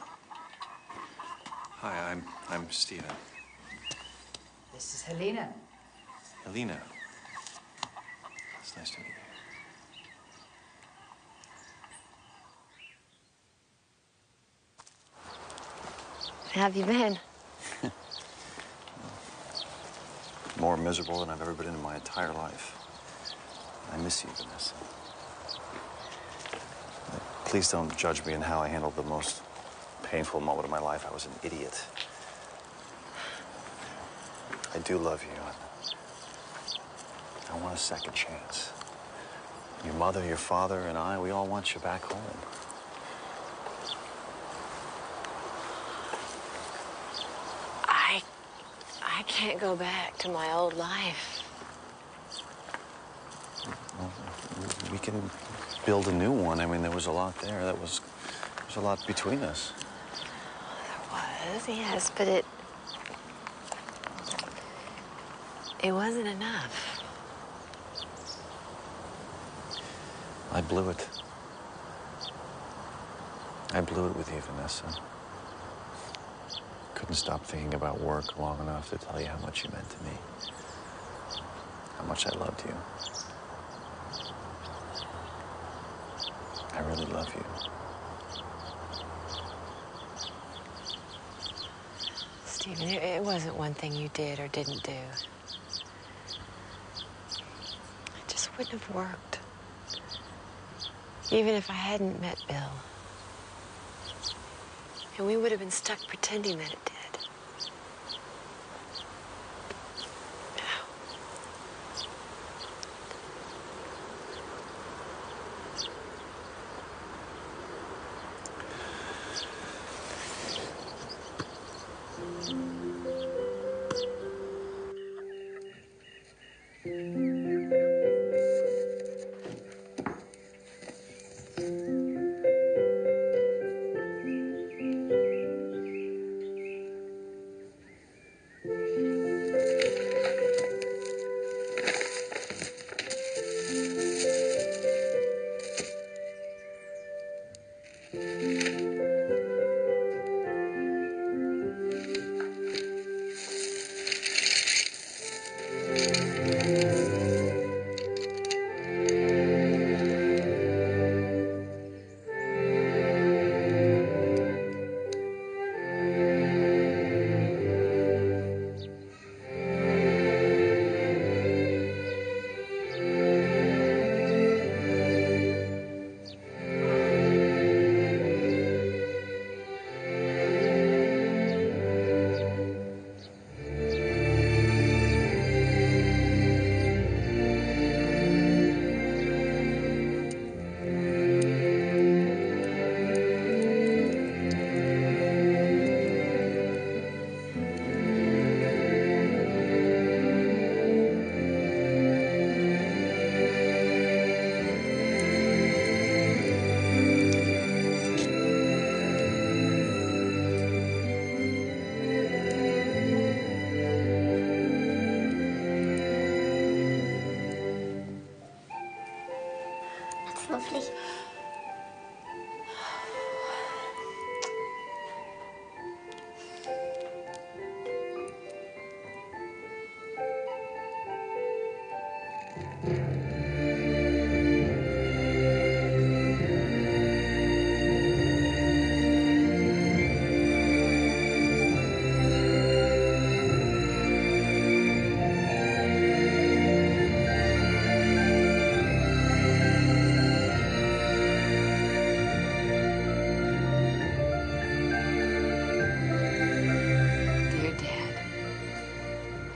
Hi, I'm Stephen. This is Helena. Helena. It's nice to meet you. How have you been? More miserable than I've ever been in my entire life. I miss you, Vanessa. Please don't judge me in how I handled the most painful moment of my life. I was an idiot. I do love you. I want a second chance. Your mother, your father, and I, we all want you back home. I can't go back to my old life. Well, we can build a new one. I mean, there was a lot there. There's a lot between us. There was, yes, but it wasn't enough. I blew it. I blew it with you, Vanessa. Couldn't stop thinking about work long enough to tell you how much you meant to me. How much I loved you. I really love you. Stephen, it wasn't one thing you did or didn't do. It just wouldn't have worked. Even if I hadn't met Bill. And we would have been stuck pretending that it did.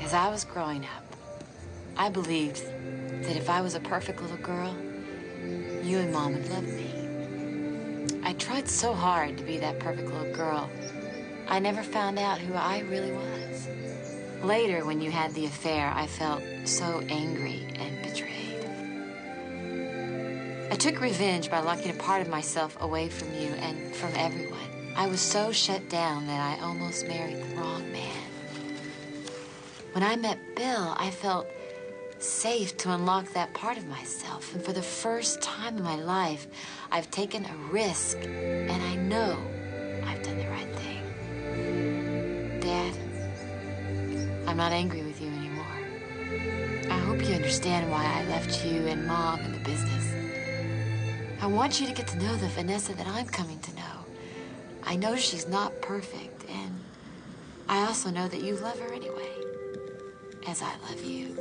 As I was growing up, I believed that if I was a perfect little girl, you and Mom would love me. I tried so hard to be that perfect little girl, I never found out who I really was. Later, when you had the affair, I felt so angry and betrayed. I took revenge by locking a part of myself away from you and from everyone. I was so shut down that I almost married the wrong man. When I met Bill, I felt safe to unlock that part of myself. And for the first time in my life, I've taken a risk, and I know I've done the right thing. Dad, I'm not angry with you anymore. I hope you understand why I left you and Mom in the business. I want you to get to know the Vanessa that I'm coming to know. I know she's not perfect, and I also know that you love her anyway. As I love you.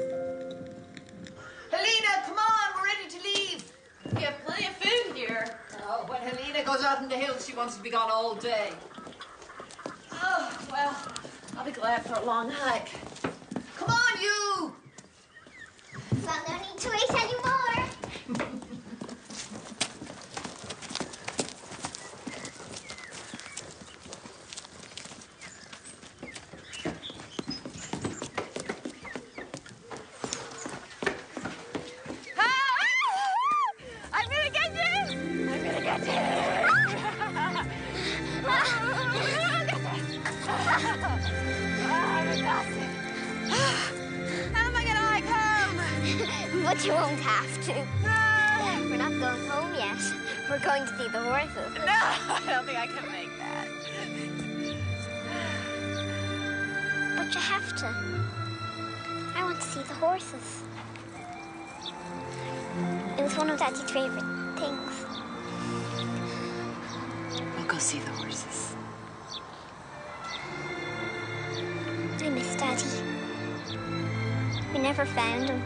Helena, come on, we're ready to leave. We have plenty of food here. Oh, when Helena goes out in the hills, she wants to be gone all day. Oh, well, I'll be glad for a long hike. Come on, you! Well, no need to wait anymore. But you won't have to. We're not going home yet. We're going to see the horses. No, I don't think I can make that. But you have to. I want to see the horses. It was one of Daddy's favorite things. We'll go see the horses. I miss Daddy. We never found him.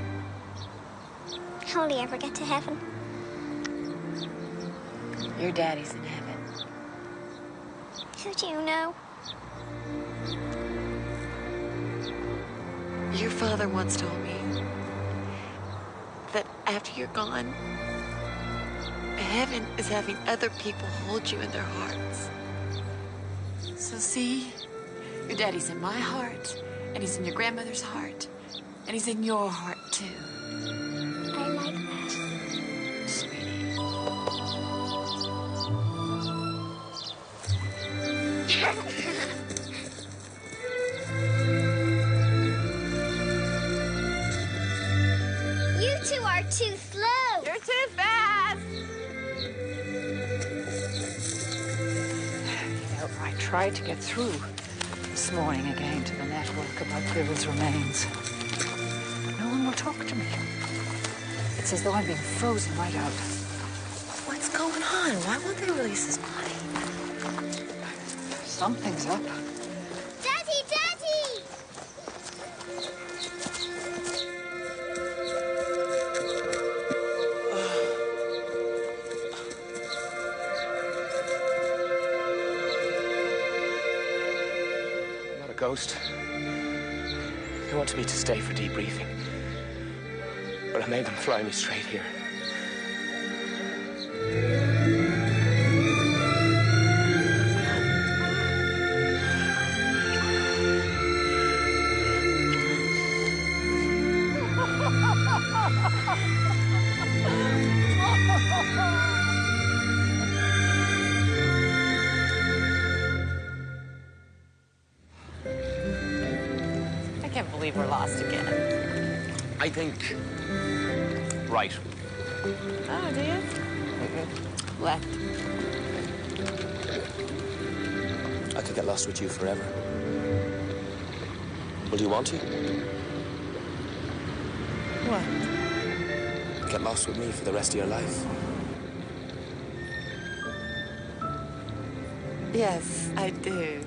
How will he ever get to heaven? Your daddy's in heaven. Who do you know? Your father once told me that after you're gone, heaven is having other people hold you in their hearts. So see, your daddy's in my heart, and he's in your grandmother's heart, and he's in your heart too. I like that. Sweetie. You two are too slow. You're too fast. You know, I tried to get through this morning again to the network about Bill's remains. No one will talk to me. It's as though I'm being frozen right out. What's going on? Why won't they release his body? Something's up. Daddy, Daddy! I'm not a ghost. They wanted me to stay for debriefing. But I made them fly me straight here. I can't believe we're lost again. I think... right. Oh, do you? Left. I could get lost with you forever. Well, do you want to? What? get lost with me for the rest of your life? Yes, I do.